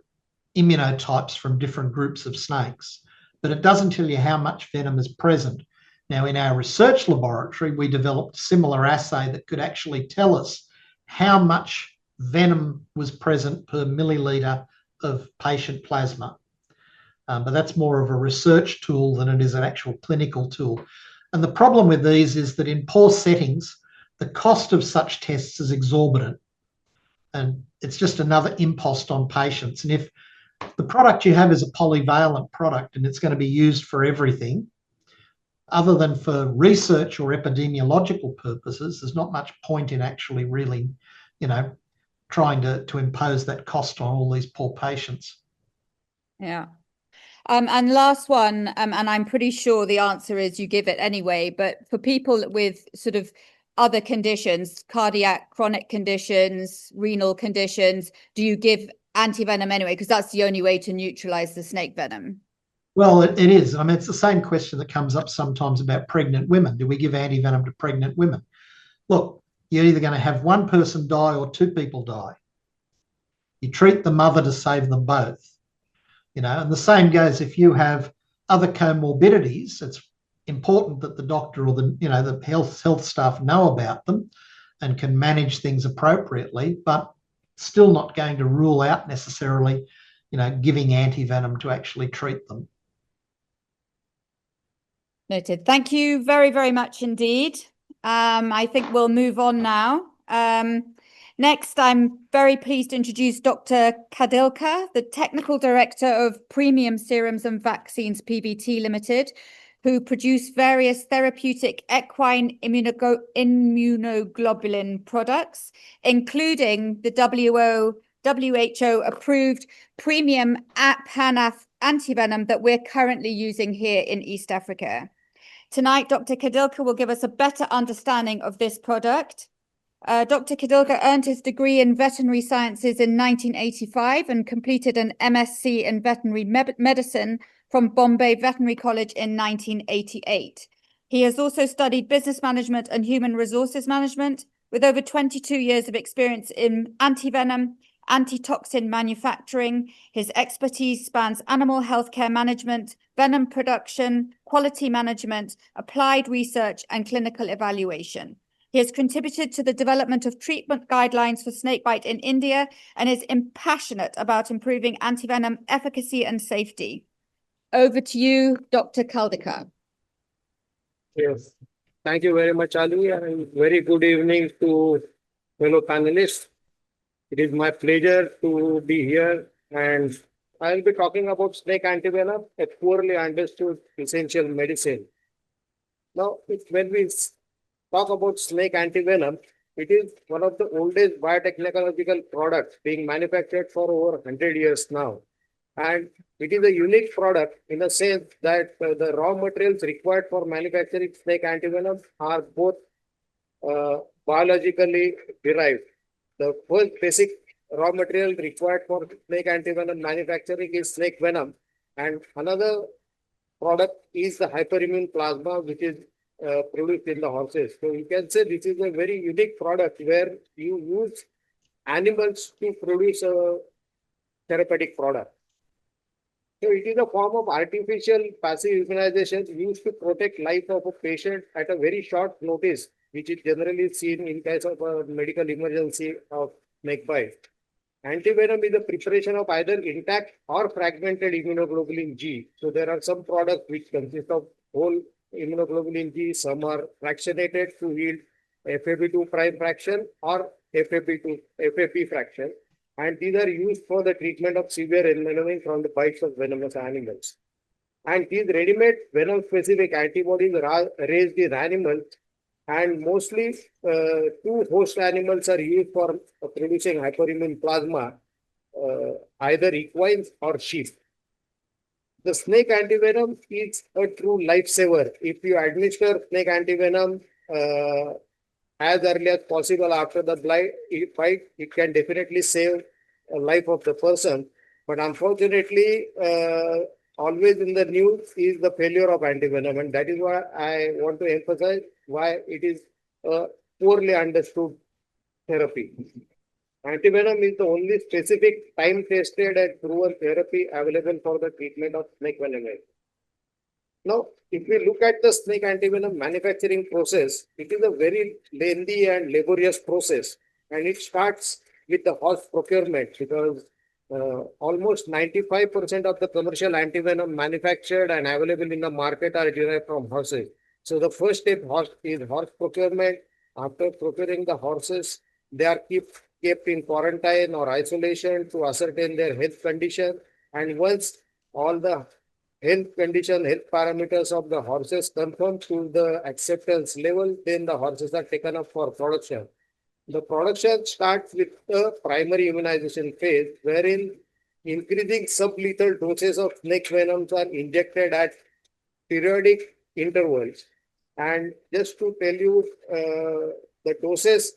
immunotypes from different groups of snakes, but it doesn't tell you how much venom is present. Now, in our research laboratory, we developed a similar assay that could actually tell us how much venom was present per milliliter of patient plasma. But that's more of a research tool than it is an actual clinical tool. And the problem with these is that in poor settings, the cost of such tests is exorbitant. And it's just another impost on patients. And if the product you have is a polyvalent product and it's going to be used for everything, other than for research or epidemiological purposes, there's not much point in actually really, trying to impose that cost on all these poor patients. Yeah. And last one, and I'm pretty sure the answer is you give it anyway, but for people with sort of other conditions, cardiac, chronic conditions, renal conditions, do you give antivenom anyway? Because that's the only way to neutralize the snake venom. Well, it is. I mean, it's the same question that comes up sometimes about pregnant women. Do we give antivenom to pregnant women? Look, you're either going to have one person die or 2 people die. You treat the mother to save them both. And the same goes if you have other comorbidities. It's important that the doctor or the health staff know about them and can manage things appropriately, but still not going to rule out necessarily, giving antivenom to actually treat them. Noted. Thank you very, very much indeed. I think we'll move on now. Next, I'm very pleased to introduce Dr. Kadilka, the Technical Director of Premium Serums and Vaccines PBT Limited, who produce various therapeutic equine immunoglobulin products, including the WHO approved premium PANAF antivenom that we're currently using here in East Africa. Tonight, Dr. Kadilka will give us a better understanding of this product. Dr. Kadilka earned his degree in veterinary sciences in 1985 and completed an MSc in veterinary medicine from Bombay Veterinary College in 1988. He has also studied business management and human resources management with over 22 years of experience in antivenom, antitoxin manufacturing. His expertise spans animal healthcare management, venom production, quality management, applied research, and clinical evaluation. He has contributed to the development of treatment guidelines for snakebite in India and is passionate about improving antivenom efficacy and safety. Over to you, Dr. Kadilka. Yes, thank you very much, Ali, and very good evening to fellow panelists. It is my pleasure to be here, and I'll be talking about snake antivenom, a poorly understood essential medicine. Now, when we talk about snake antivenom, it is one of the oldest biotechnological products being manufactured for over 100 years now. And it is a unique product in the sense that the raw materials required for manufacturing snake antivenom are both biologically derived. The first basic raw material required for snake antivenom manufacturing is snake venom, and another product is the hyperimmune plasma, which is produced in the horses. So you can say this is a very unique product where you use animals to produce a therapeutic product. So it is a form of artificial passive immunization used to protect life of a patient at a very short notice, which is generally seen in case of a medical emergency of snakebite. Antivenom is the preparation of either intact or fragmented immunoglobulin G. So there are some products which consist of whole immunoglobulin G, some are fractionated to yield FAB2 prime fraction or FAP fraction. And these are used for the treatment of severe envenoming from the bites of venomous animals. And these ready-made venom-specific antibodies are raised in animals, and mostly two host animals are used for producing hyperimmune plasma, either equines or sheep. The snake antivenom is a true lifesaver. If you administer snake antivenom as early as possible after the bite, it can definitely save the life of the person. But unfortunately, always in the news is the failure of antivenom, and that is why I want to emphasize why it is a poorly understood therapy. Antivenom is the only specific time-tested and proven therapy available for the treatment of snake venom. Now, if we look at the snake antivenom manufacturing process, it is a very lengthy and laborious process, and it starts with the horse procurement, because almost 95% of the commercial antivenom manufactured and available in the market are derived from horses. So the first step is horse procurement. After procuring the horses, they are kept in quarantine or isolation to ascertain their health condition. And once all the health parameters of the horses confirm to the acceptance level, then the horses are taken up for production. The production starts with the primary immunization phase, wherein increasing sublethal doses of snake venoms are injected at periodic intervals. And just to tell you, the doses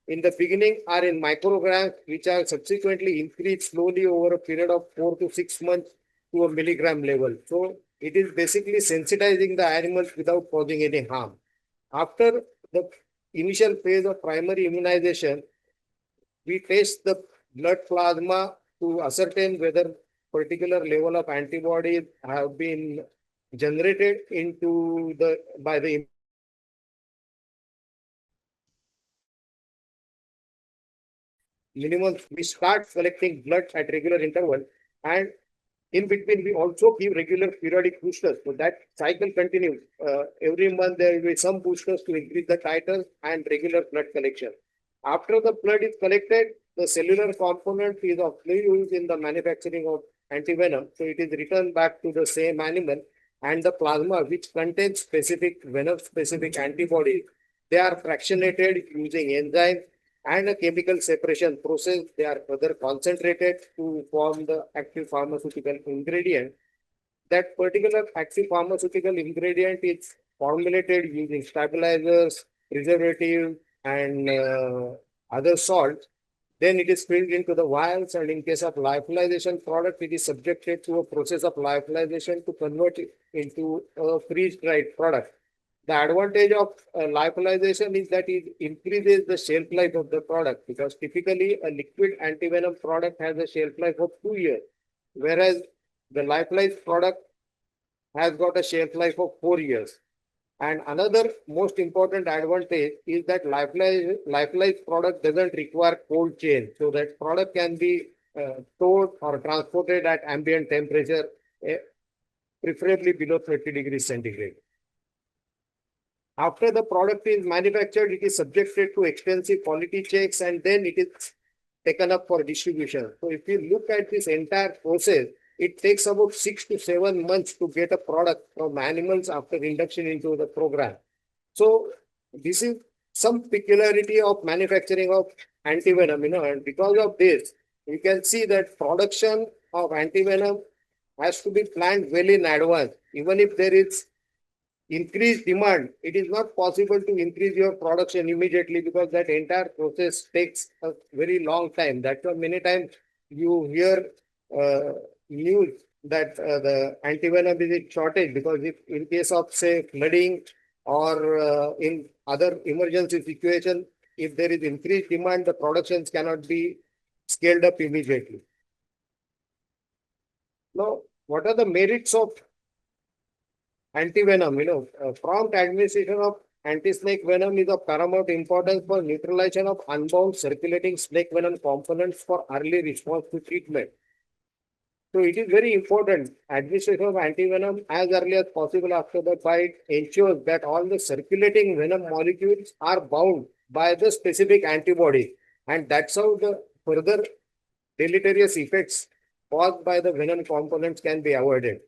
in the beginning are in micrograms, which are subsequently increased slowly over a period of 4 to 6 months to a milligram level. So it is basically sensitizing the animals without causing any harm. After the initial phase of primary immunization, we test the blood plasma to ascertain whether particular level of antibodies have been generated by the minimum. We start collecting blood at regular interval, and in between we also give regular periodic boosters. So that cycle continues. Every month there will be some boosters to increase the titers and regular blood collection. After the blood is collected, the cellular component is of no use in the manufacturing of antivenom. So it is returned back to the same animal, and the plasma, which contains specific venom-specific antibodies, they are fractionated using enzymes and a chemical separation process. They are further concentrated to form the active pharmaceutical ingredient. That particular active pharmaceutical ingredient is formulated using stabilizers, preservative, and other salts. Then it is filled into the vials, and in case of lyophilization product, it is subjected to a process of lyophilization to convert it into a freeze-dried product. The advantage of lyophilization is that it increases the shelf life of the product, because typically a liquid antivenom product has a shelf life of 2 years, whereas the lyophilized product has got a shelf life of 4 years. And another most important advantage is that lyophilized product doesn't require cold chain. So that product can be stored or transported at ambient temperature, preferably below 30 degrees centigrade. After the product is manufactured, it is subjected to extensive quality checks, and then it is taken up for distribution. So if you look at this entire process, it takes about 6 to 7 months to get a product from animals after induction into the program. So this is some peculiarity of manufacturing of antivenom, and because of this, you can see that production of antivenom has to be planned well in advance. Even if there is increased demand, it is not possible to increase your production immediately, because that entire process takes a very long time. That's why many times you hear news that the antivenom is in shortage, because if in case of, say, flooding or in other emergency situation, if there is increased demand, the productions cannot be scaled up immediately. Now, what are the merits of antivenom? Prompt administration of anti-snake venom is of paramount importance for neutralization of unbound circulating snake venom components for early response to treatment. So it is very important. Administration of antivenom as early as possible after the bite ensures that all the circulating venom molecules are bound by the specific antibody, and that's how the further deleterious effects caused by the venom components can be avoided.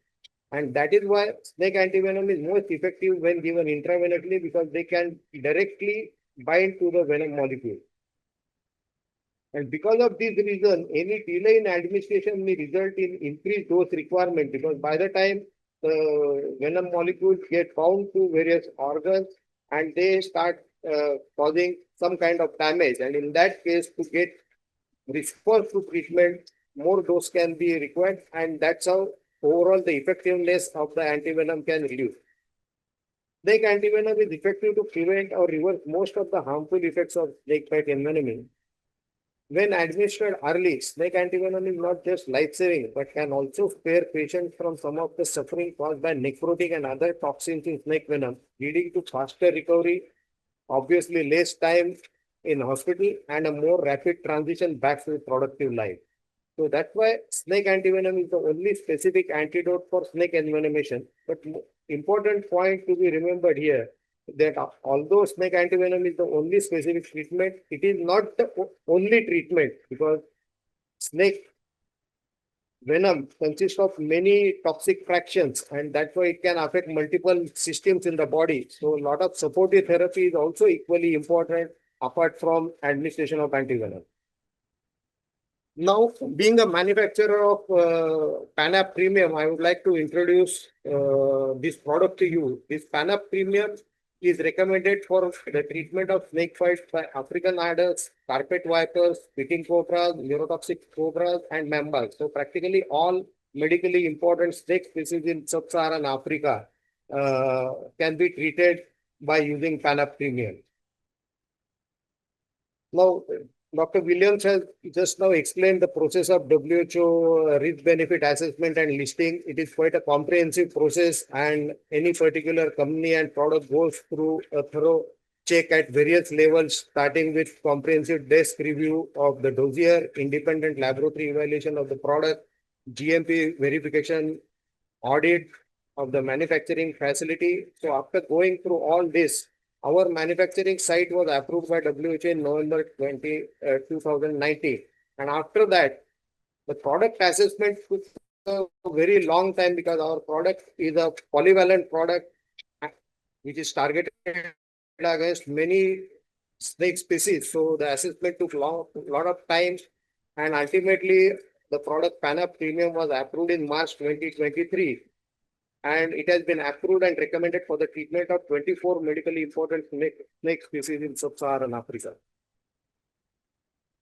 And that is why snake antivenom is most effective when given intravenously, because they can directly bind to the venom molecule. And because of this reason, any delay in administration may result in increased dose requirement, because by the time the venom molecules get bound to various organs and they start causing some kind of damage, and in that case, to get response to treatment, more dose can be required, and that's how overall the effectiveness of the antivenom can reduce. Snake antivenom is effective to prevent or reverse most of the harmful effects of snakebite envenoming. When administered early, snake antivenom is not just life-saving, but can also spare patients from some of the suffering caused by necrotic and other toxins in snake venom, leading to faster recovery, obviously less time in hospital, and a more rapid transition back to productive life. So that's why snake antivenom is the only specific antidote for snake envenomation. But important point to be remembered here, that although snake antivenom is the only specific treatment, it is not the only treatment, because snake venom consists of many toxic fractions, and that's why it can affect multiple systems in the body. So a lot of supportive therapy is also equally important apart from administration of antivenom. Now, being a manufacturer of Panap Premium, I would like to introduce this product to you. This Panap Premium is recommended for the treatment of snake bites by African adders, carpet vipers, spitting cobras, neurotoxic cobras, and mambas. So practically all medically important snake species in sub-Saharan Africa can be treated by using Panap Premium. Now, Dr. Williams has just now explained the process of WHO risk-benefit assessment and listing. It is quite a comprehensive process, and any particular company and product goes through a thorough check at various levels, starting with comprehensive desk review of the dossier, independent laboratory evaluation of the product, GMP verification, audit of the manufacturing facility. So after going through all this, our manufacturing site was approved by WHO in November 2019. And after that, the product assessment took a very long time, because our product is a polyvalent product which is targeted against many snake species. So the assessment took a lot of time, and ultimately the product PANAP Premium was approved in March 2023. And it has been approved and recommended for the treatment of 24 medically important snake species in sub-Saharan Africa.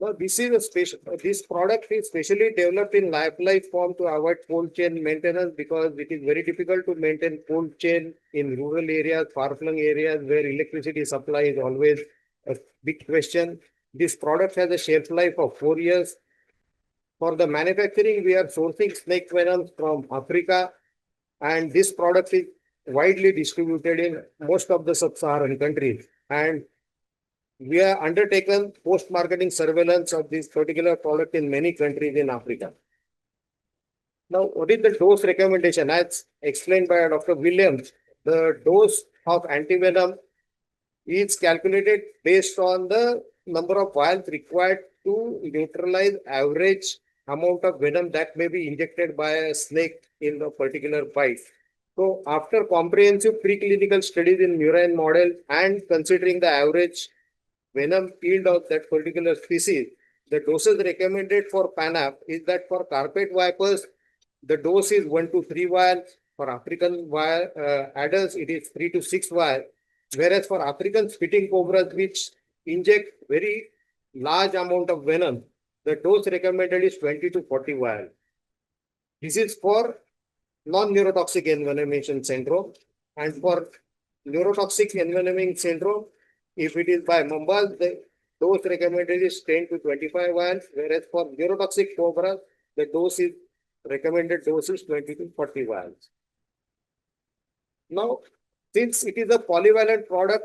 Now, this product is specially developed in life form to avoid cold chain maintenance, because it is very difficult to maintain cold chain in rural areas, far-flung areas where electricity supply is always a big question. This product has a shelf life of 4 years. For the manufacturing, we are sourcing snake venoms from Africa, and this product is widely distributed in most of the sub-Saharan countries. And we have undertaken post-marketing surveillance of this particular product in many countries in Africa. Now, what is the dose recommendation? As explained by Dr. Williams, the dose of antivenom is calculated based on the number of vials required to neutralize average amount of venom that may be injected by a snake in a particular bite. So, after comprehensive preclinical studies in murine model and considering the average venom yield of that particular species, the doses recommended for PANAP is that for carpet vipers, the dose is 1 to 3 vials. For African adders, it is 3 to 6 vials. Whereas for African spitting cobras, which inject very large amount of venom, the dose recommended is 20 to 40 vials. This is for non-neurotoxic envenomation syndrome. And for neurotoxic envenoming syndrome, if it is by mambas, the dose recommended is 10 to 25 vials, whereas for neurotoxic cobra, the recommended dose is 20 to 40 vials. Now, since it is a polyvalent product,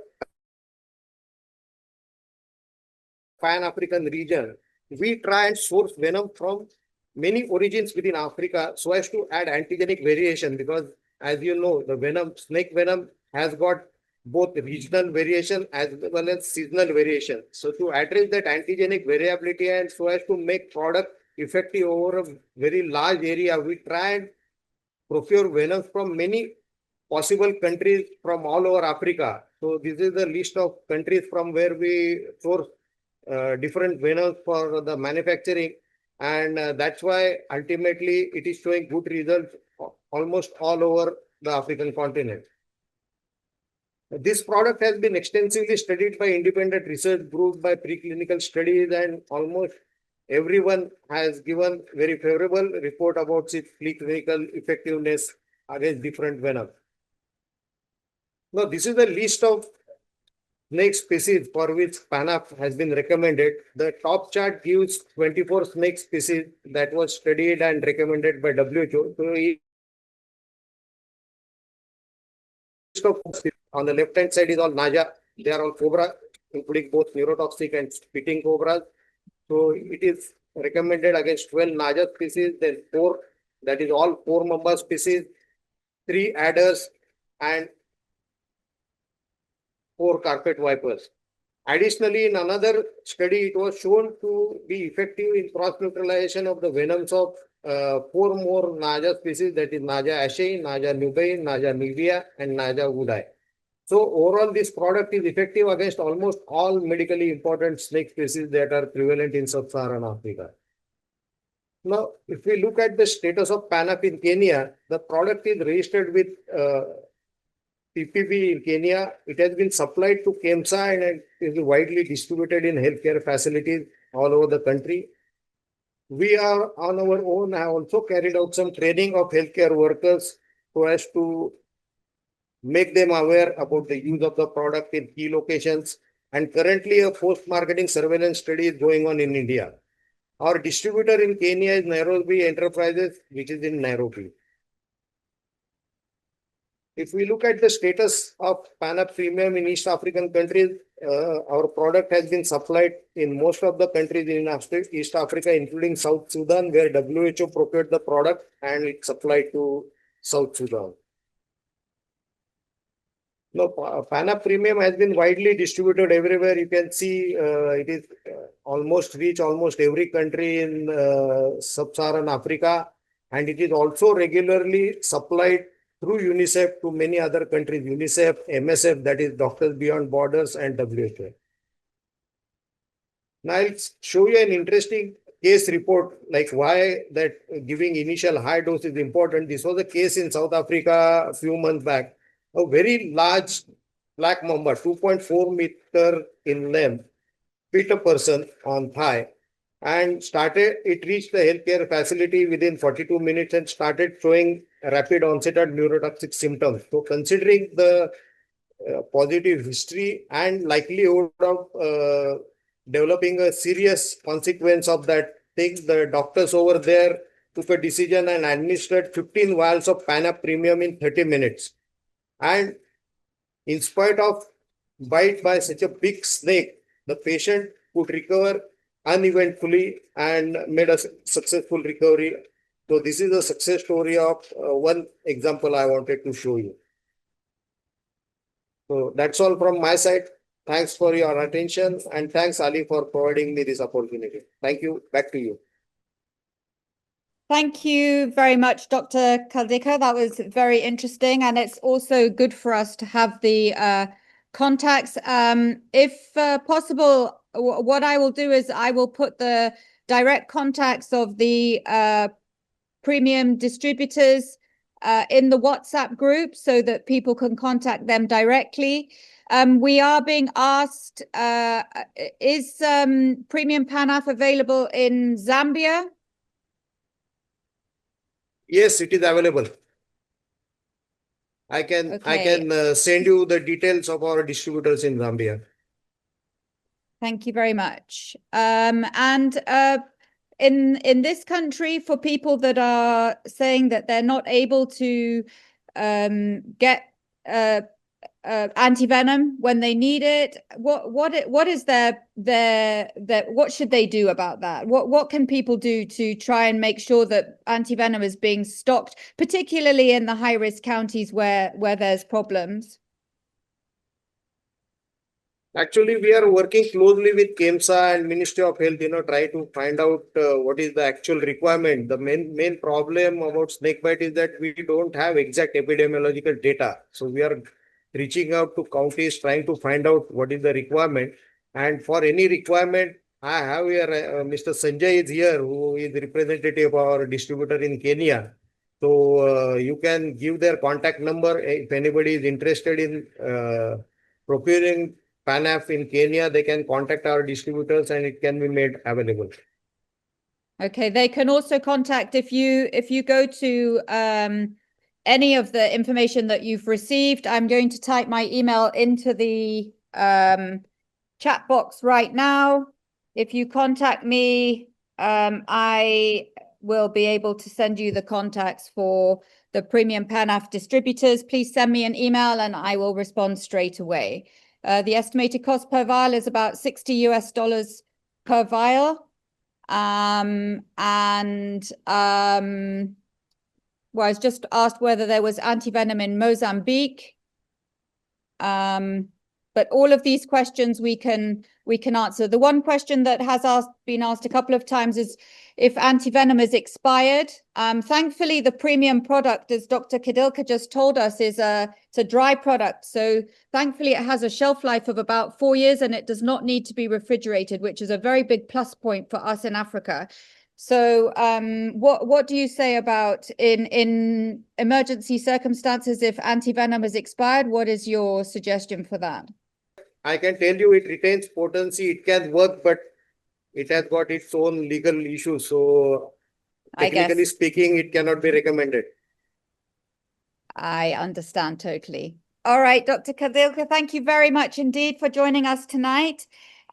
Pan-African region, we try and source venom from many origins within Africa so as to add antigenic variation, because as you know, the snake venom has got both regional variation as well as seasonal variation. So to address that antigenic variability and so as to make product effective over a very large area, we try and procure venoms from many possible countries from all over Africa. So this is the list of countries from where we source different venoms for the manufacturing, and that's why ultimately it is showing good results almost all over the African continent. This product has been extensively studied by independent research groups, by preclinical studies, and almost everyone has given very favorable report about its preclinical effectiveness against different venoms. Now, this is the list of snake species for which PANAP has been recommended. The top chart gives 24 snake species that was studied and recommended by WHO. So, on the left hand side is all Naja. They are all cobra, including both neurotoxic and spitting cobras. So it is recommended against 12 Naja species, then 4, that is all 4 mamba species, 3 adders, and 4 carpet vipers. Additionally, in another study, it was shown to be effective in cross-neutralization of the venoms of 4 more Naja species, that is Naja ashei, Naja nubai, Naja nivea, and Naja woodai. So overall, this product is effective against almost all medically important snake species that are prevalent in sub-Saharan Africa. Now, if we look at the status of PANAP in Kenya, the product is registered with PPB in Kenya. It has been supplied to KEMSA and is widely distributed in healthcare facilities all over the country. We are on our own have also carried out some training of healthcare workers so as to make them aware about the use of the product in key locations. And currently a post-marketing surveillance study is going on in India. Our distributor in Kenya is Nairobi Enterprises, which is in Nairobi. If we look at the status of PANAP Premium in East African countries, our product has been supplied in most of the countries in East Africa, including South Sudan, where WHO procured the product and it supplied to South Sudan. Now, PANAP Premium has been widely distributed everywhere. You can see it is almost reach almost every country in sub-Saharan Africa, and it is also regularly supplied through UNICEF to many other countries, UNICEF, MSF, that is Doctors Beyond Borders, and WHO. Now I'll show you an interesting case report, like why that giving initial high dose is important. This was a case in South Africa a few months back. A very large black mamba, 2.4 meter in length, bit a person on thigh and it reached the healthcare facility within 42 minutes and started showing rapid onset of neurotoxic symptoms. So considering the positive history and likelihood of developing a serious consequence of that thing, the doctors over there took a decision and administered 15 vials of Panap Premium in 30 minutes. And in spite of bite by such a big snake, the patient could recover uneventfully and made a successful recovery. So this is a success story of one example I wanted to show you. So that's all from my side. Thanks for your attention and thanks Ali for providing me this opportunity. Thank you. Back to you. Thank you very much, Dr. Kaldika. That was very interesting, and it's also good for us to have the contacts. If possible, what I will do is I will put the direct contacts of the premium distributors in the WhatsApp group so that people can contact them directly. We are being asked, is premium Panaf available in Zambia? Yes, it is available. I can send you the details of our distributors in Zambia. Thank you very much. And in this country, for people that are saying that they're not able to get antivenom when they need it, what is what should they do about that? What can people do to try and make sure that antivenom is being stocked, particularly in the high-risk counties where there's problems? Actually, we are working closely with KEMSA and Ministry of Health, try to find out what is the actual requirement. The main problem about snakebite is that we don't have exact epidemiological data. So we are reaching out to counties, trying to find out what is the requirement. And for any requirement, I have here, Mr. Sanjay is here, who is the representative of our distributor in Kenya. So you can give their contact number. If anybody is interested in procuring Panaf in Kenya, they can contact our distributors and it can be made available. Okay, they can also contact if you go to any of the information that you've received. I'm going to type my email into the chat box right now. If you contact me, I will be able to send you the contacts for the premium Panaf distributors. Please send me an email and I will respond straight away. The estimated cost per vial is about $60 US per vial. Well, I was just asked whether there was antivenom in Mozambique. But all of these questions we can answer. The one question that has been asked a couple of times is if antivenom is expired. Thankfully, the premium product, as Dr. Kadilka just told us, it's a dry product. So thankfully, it has a shelf life of about 4 years and it does not need to be refrigerated, which is a very big plus point for us in Africa. So what do you say about in emergency circumstances, if antivenom is expired, what is your suggestion for that? I can tell you it retains potency, it can work, but it has got its own legal issues. So technically speaking, it cannot be recommended. I understand totally. All right, Dr. Kadilka, thank you very much indeed for joining us tonight.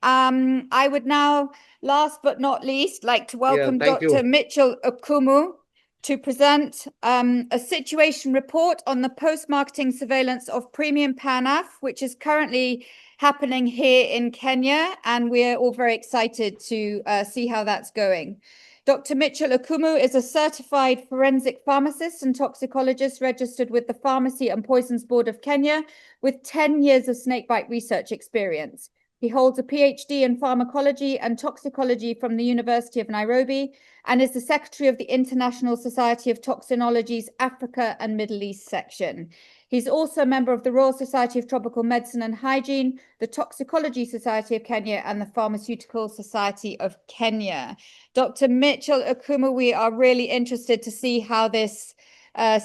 I would now, last but not least, like to welcome Dr. Mitchell Okumu to present a situation report on the post-marketing surveillance of premium Panaf, which is currently happening here in Kenya, and we're all very excited to see how that's going. Dr. Mitchell Okumu is a certified forensic pharmacist and toxicologist registered with the Pharmacy and Poisons Board of Kenya with 10 years of snakebite research experience. He holds a PhD in pharmacology and toxicology from the University of Nairobi and is the secretary of the International Society of Toxinology's Africa and Middle East section. He's also a member of the Royal Society of Tropical Medicine and Hygiene, the Toxicology Society of Kenya, and the Pharmaceutical Society of Kenya. Dr. Mitchell Okumu, we are really interested to see how this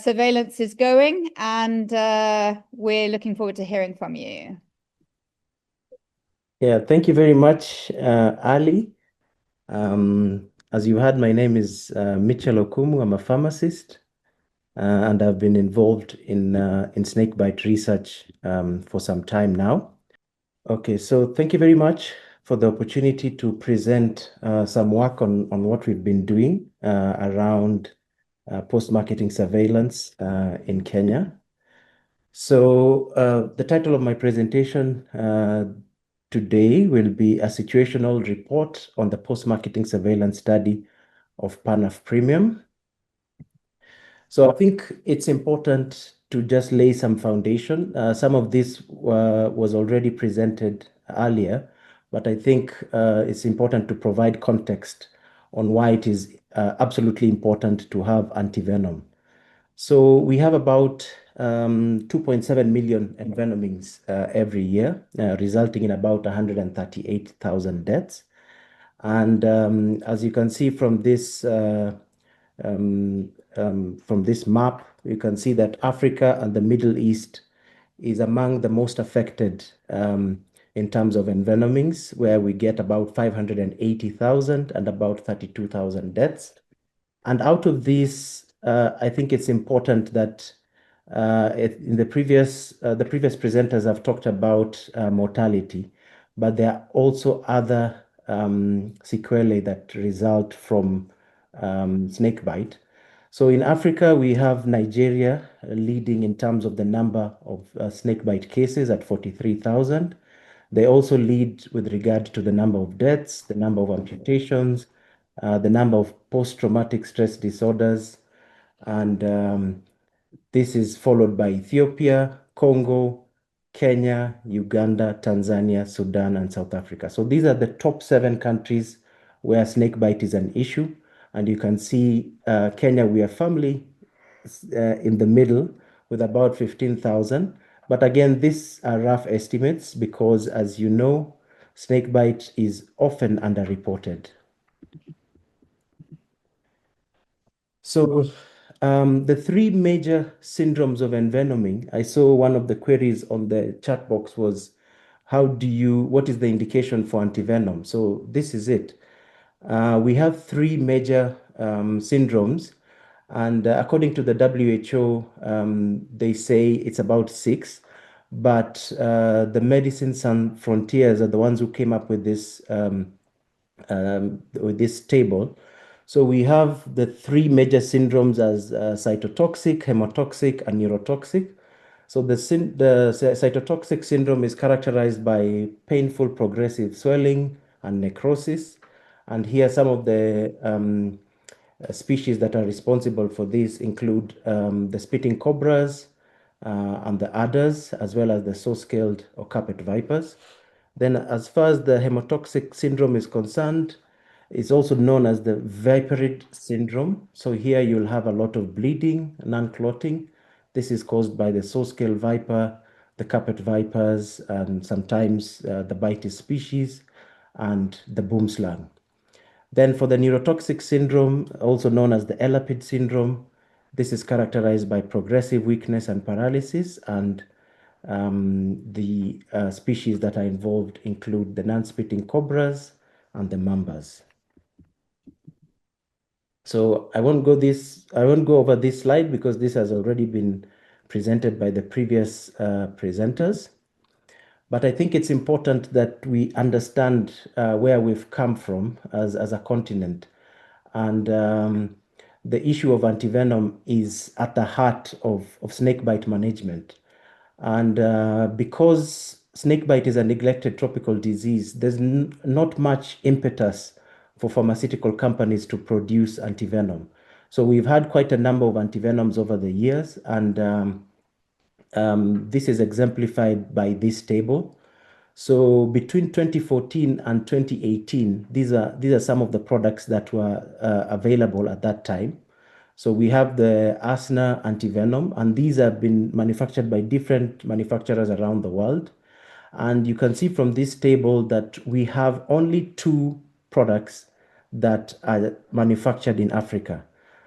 surveillance is going, and we're looking forward to hearing from you. Yeah, thank you very much, Ali. As you heard, my name is Mitchell Okumu. I'm a pharmacist, and I've been involved in snakebite research for some time now. Okay, so thank you very much for the opportunity to present some work on what we've been doing around post-marketing surveillance in Kenya. So the title of my presentation today will be a situational report on the post-marketing surveillance study of PANAF Premium. So I think it's important to just lay some foundation. Some of this was already presented earlier, but I think it's important to provide context on why it is absolutely important to have antivenom. So we have about 2.7 million envenomings every year, resulting in about 138,000 deaths. And as you can see from this map, you can see that Africa and the Middle East is among the most affected in terms of envenomings, where we get about 580,000 and about 32,000 deaths. And out of these, I think it's important that in the previous presenters have talked about mortality, but there are also other sequelae that result from snakebite. So in Africa, we have Nigeria leading in terms of the number of snakebite cases at 43,000. They also lead with regard to the number of deaths, the number of amputations, the number of post-traumatic stress disorders, and this is followed by Ethiopia, Congo, Kenya, Uganda, Tanzania, Sudan, and South Africa. So these are the top 7 countries where snakebite is an issue. And you can see Kenya, we are firmly in the middle with about 15,000. But again, these are rough estimates because, as you know, snakebite is often underreported. So the 3 major syndromes of envenoming, I saw one of the queries on the chat box was, what is the indication for antivenom? So this is it. We have 3 major syndromes, and according to the WHO, they say it's about 6, but the Medicines Sans Frontiers are the ones who came up with this table. So we have the 3 major syndromes as cytotoxic, hemotoxic, and neurotoxic. So the cytotoxic syndrome is characterized by painful progressive swelling and necrosis. And here some of the species that are responsible for this include the spitting cobras and the adders, as well as the saw-scaled or carpet vipers. Then as far as the hemotoxic syndrome is concerned, it's also known as the viperid syndrome. So here you'll have a lot of bleeding, non-clotting. This is caused by the saw-scale viper, the carpet vipers, and sometimes the Bitis species, and the boomslang. Then for the neurotoxic syndrome, also known as the elapid syndrome, this is characterized by progressive weakness and paralysis, and the species that are involved include the non-spitting cobras and the mambas. So I won't go over this slide because this has already been presented by the previous presenters. But I think it's important that we understand where we've come from as a continent. And the issue of antivenom is at the heart of snakebite management. And because snakebite is a neglected tropical disease, there's not much impetus for pharmaceutical companies to produce antivenom. So we've had quite a number of antivenoms over the years, and this is exemplified by this table. So between 2014 and 2018, these are some of the products that were available at that time. So we have the Asna Antivenom, and these have been manufactured by different manufacturers around the world. And you can see from this table that we have only 2 products that are manufactured in Africa.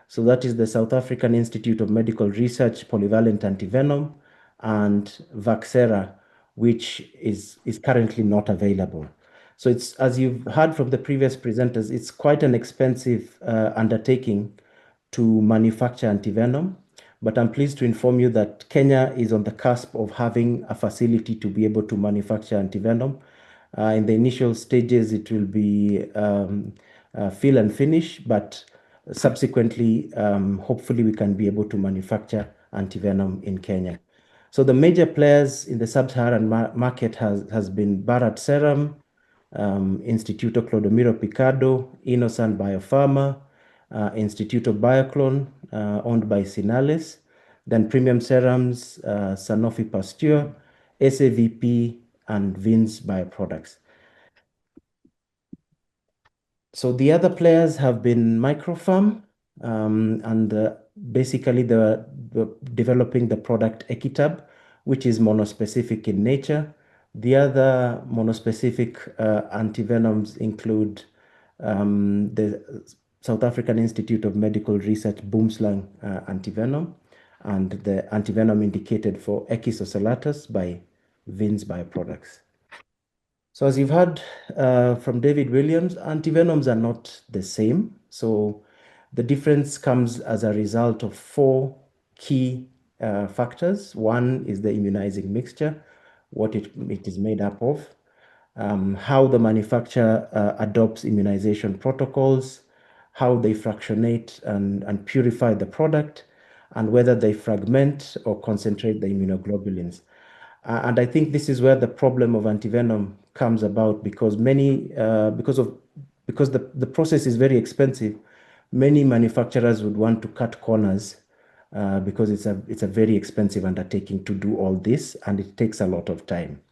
So that is the South African Institute of Medical Research Polyvalent Antivenom and Vaxera, which is currently not available. So it's, as you've heard from the previous presenters, it's quite an expensive undertaking to manufacture antivenom. But I'm pleased to inform you that Kenya is on the cusp of having a facility to be able to manufacture antivenom. In the initial stages, it will be fill and finish, but subsequently, hopefully we can be able to manufacture antivenom in Kenya. So the major players in the sub-Saharan market has been Bharat Serum, Instituto Clodomiro Picado, Innocent Biopharma, Instituto Bioclone, owned by Sinales, then Premium Serums, Sanofi Pasteur, SAVP, and Vince Bioproducts. So the other players have been Micropharm, and basically they're developing the product Equitab, which is monospecific in nature. The other monospecific antivenoms include the South African Institute of Medical Research Boomslang antivenom, and the antivenom indicated for Echis ocellatus by Vince Bioproducts. So as you've heard from David Williams, antivenoms are not the same. So the difference comes as a result of 4 key factors. One is the immunizing mixture, what it is made up of, how the manufacturer adopts immunization protocols, how they fractionate and purify the product, and whether they fragment or concentrate the immunoglobulins. And I think this is where the problem of antivenom comes about, because the process is very expensive. Many manufacturers would want to cut corners because it's a very expensive undertaking to do all this, and it takes a lot of time.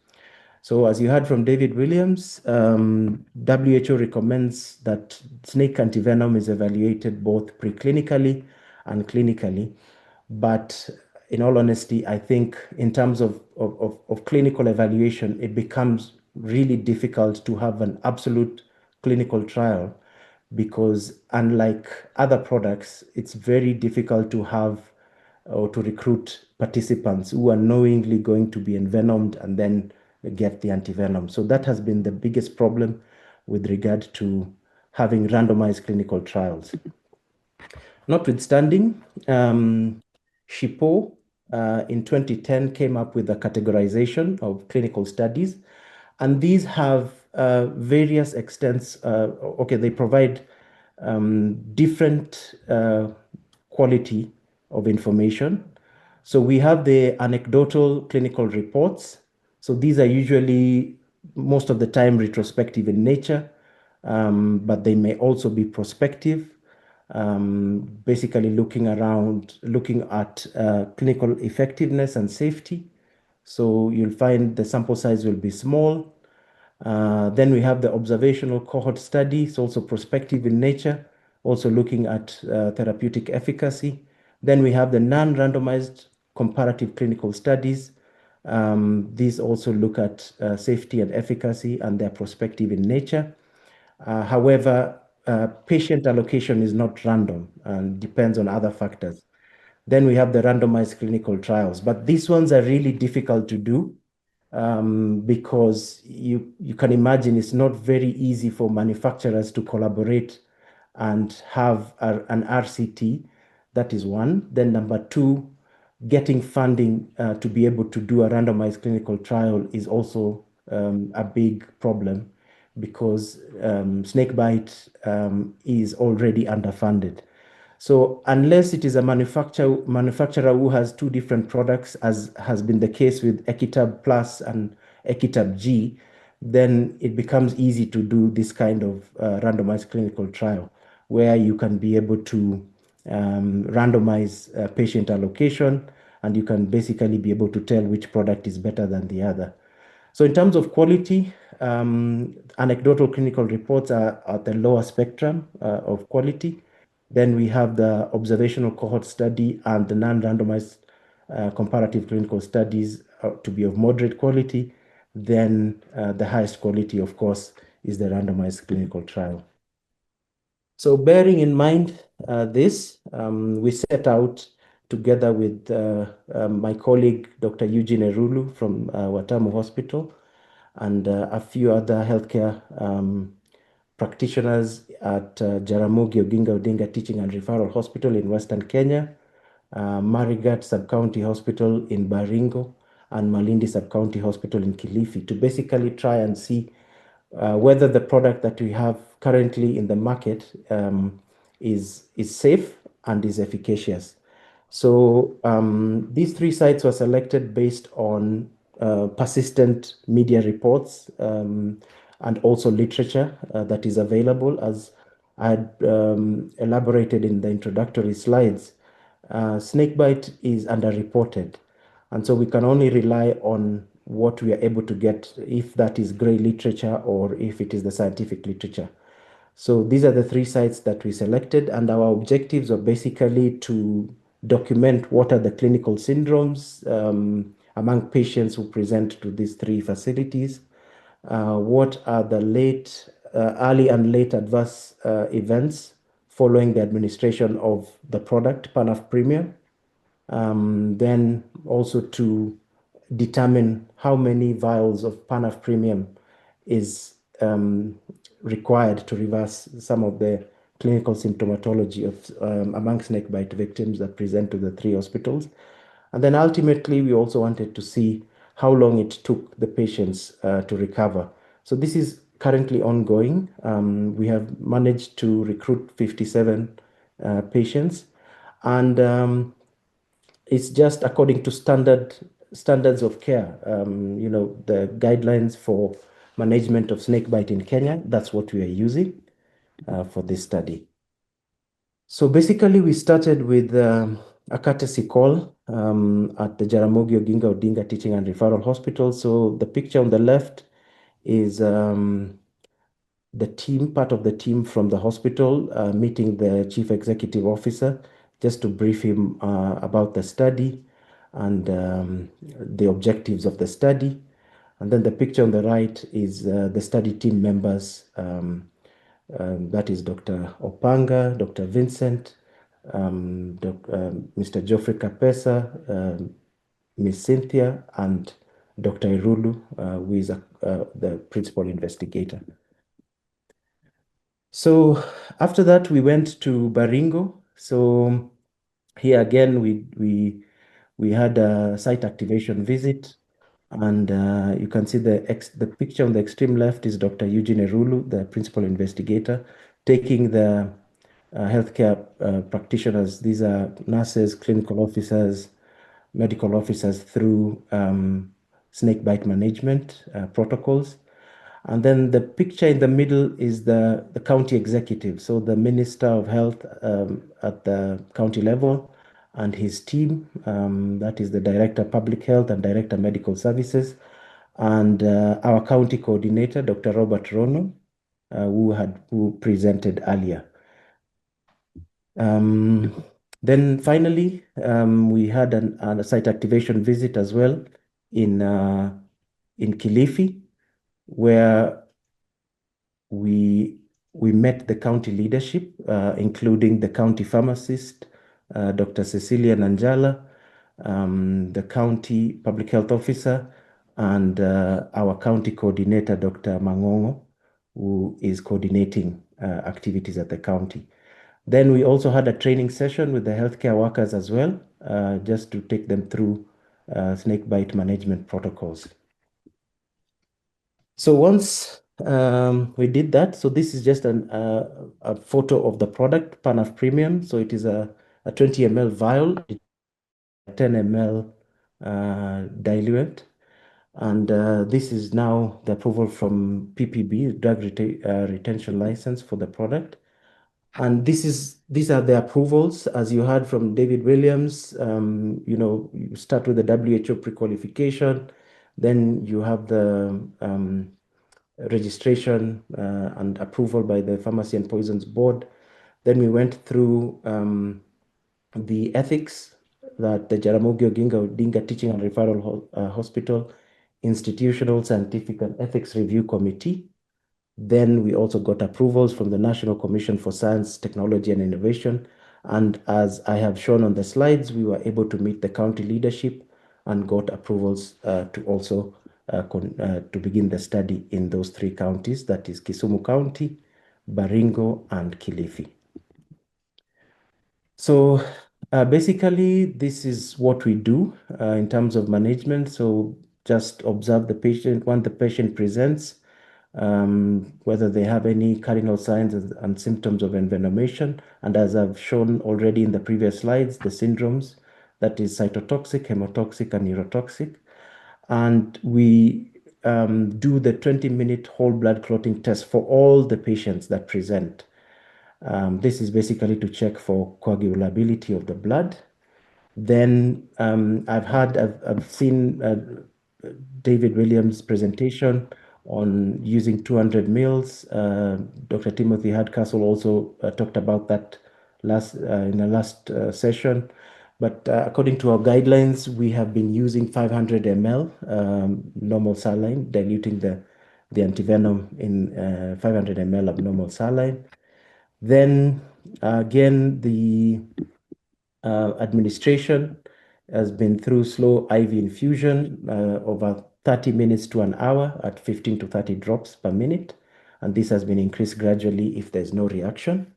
So as you heard from David Williams, WHO recommends that snake antivenom is evaluated both preclinically and clinically. But in all honesty, I think in terms of clinical evaluation, it becomes really difficult to have an absolute clinical trial, because unlike other products, it's very difficult to have or to recruit participants who are knowingly going to be envenomed and then get the antivenom. So that has been the biggest problem with regard to having randomized clinical trials. Notwithstanding, SHIPO in 2010 came up with a categorization of clinical studies, and these have various extents. They provide different quality of information. So we have the anecdotal clinical reports. So these are usually, most of the time, retrospective in nature, but they may also be prospective, basically looking at clinical effectiveness and safety. So you'll find the sample size will be small. Then we have the observational cohort study. It's also prospective in nature, also looking at therapeutic efficacy. Then we have the non-randomized comparative clinical studies. These also look at safety and efficacy, and they're prospective in nature. However, patient allocation is not random and depends on other factors. Then we have the randomized clinical trials, but these ones are really difficult to do because you can imagine it's not very easy for manufacturers to collaborate and have an RCT. That is one. Then number 2, getting funding to be able to do a randomized clinical trial is also a big problem, because Snakebite is already underfunded. So unless it is a manufacturer who has 2 different products, as has been the case with Equitab Plus and Equitab G, then it becomes easy to do this kind of randomized clinical trial, where you can be able to randomize patient allocation, and you can basically be able to tell which product is better than the other. So in terms of quality, anecdotal clinical reports are at the lower spectrum of quality, Then we have the observational cohort study and the non-randomized comparative clinical studies to be of moderate quality. Then the highest quality, of course, is the randomized clinical trial. So bearing in mind this, we set out together with my colleague, Dr. Eugene Erulu from Watamu Hospital, and a few other healthcare practitioners at Jaramogi Oginga Odinga Teaching and Referral Hospital in Western Kenya, Marigat Sub-County Hospital in Baringo, and Malindi Sub-County Hospital in Kilifi to basically try and see whether the product that we have currently in the market is safe and is efficacious. So these 3 sites were selected based on persistent media reports and also literature that is available. As I had elaborated in the introductory slides, snakebite is underreported. And so we can only rely on what we are able to get, if that is gray literature or if it is the scientific literature. So these are the 3 sites that we selected, and our objectives are basically to document what are the clinical syndromes among patients who present to these 3 facilities, what are the early and late adverse events following the administration of the product, PANAF Premium, then also to determine how many vials of PANAF Premium is required to reverse some of the clinical symptomatology of among snakebite victims that present to the 3 hospitals. And then ultimately, we also wanted to see how long it took the patients to recover. So this is currently ongoing. We have managed to recruit 57 patients, and it's just according to standards of care, the guidelines for management of snakebite in Kenya. That's what we are using for this study. So basically, we started with a courtesy call at the Jaramogi Oginga Odinga Teaching and Referral Hospital. So the picture on the left is the team, part of the team from the hospital, meeting the chief executive officer just to brief him about the study and the objectives of the study. And then the picture on the right is the study team members. That is Dr. Opanga, Dr. Vincent, Mr. Geoffrey Kapesa, Ms. Cynthia, and Dr. Erulu, who is the principal investigator. So after that, we went to Baringo. So here again, we had a site activation visit, and you can see the picture on the extreme left is Dr. Eugene Erulu, the principal investigator, taking the healthcare practitioners. These are nurses, clinical officers, medical officers through snakebite management protocols. And then the picture in the middle is the county executive, so the Minister of Health at the county level and his team, that is the Director of Public Health and Director of Medical Services, and our county coordinator, Dr. Robert Rono, who presented earlier. Then finally, we had a site activation visit as well in Kilifi, where we met the county leadership, including the county pharmacist, Dr. Cecilia Nanjala, the county public health officer, and our county coordinator, Dr. Mangongo, who is coordinating activities at the county. Then we also had a training session with the healthcare workers as well, just to take them through snakebite management protocols. So once we did that, so this is just a photo of the product, PANAF Premium. So it is a 20 ml vial, 10 ml diluent. And this is now the approval from PPB, Drug Retention License for the product. And these are the approvals, as you heard from David Williams. You start with the WHO pre-qualification, then you have the registration and approval by the Pharmacy and Poisons Board. Then we went through the ethics that the Jaramogi Oginga Odinga Teaching and Referral Hospital Institutional Scientific and Ethics Review Committee. Then we also got approvals from the National Commission for Science, Technology and Innovation. And as I have shown on the slides, we were able to meet the county leadership and got approvals to also to begin the study in those 3 counties, that is Kisumu County, Baringo, and Kilifi. So basically, this is what we do in terms of management. So just observe the patient when the patient presents, whether they have any cardinal signs and symptoms of envenomation. And as I've shown already in the previous slides, the syndromes, that is cytotoxic, hemotoxic, and neurotoxic. And we do the 20-minute whole blood clotting test for all the patients that present. This is basically to check for coagulability of the blood. Then I've seen David Williams' presentation on using 200 mils. Dr. Timothy Hardcastle also talked about that in the last session. But according to our guidelines, we have been using 500 ml normal saline, diluting the antivenom in 500 ml of normal saline. Then again, the administration has been through slow IV infusion over 30 minutes to an hour at 15 to 30 drops per minute. And this has been increased gradually if there's no reaction.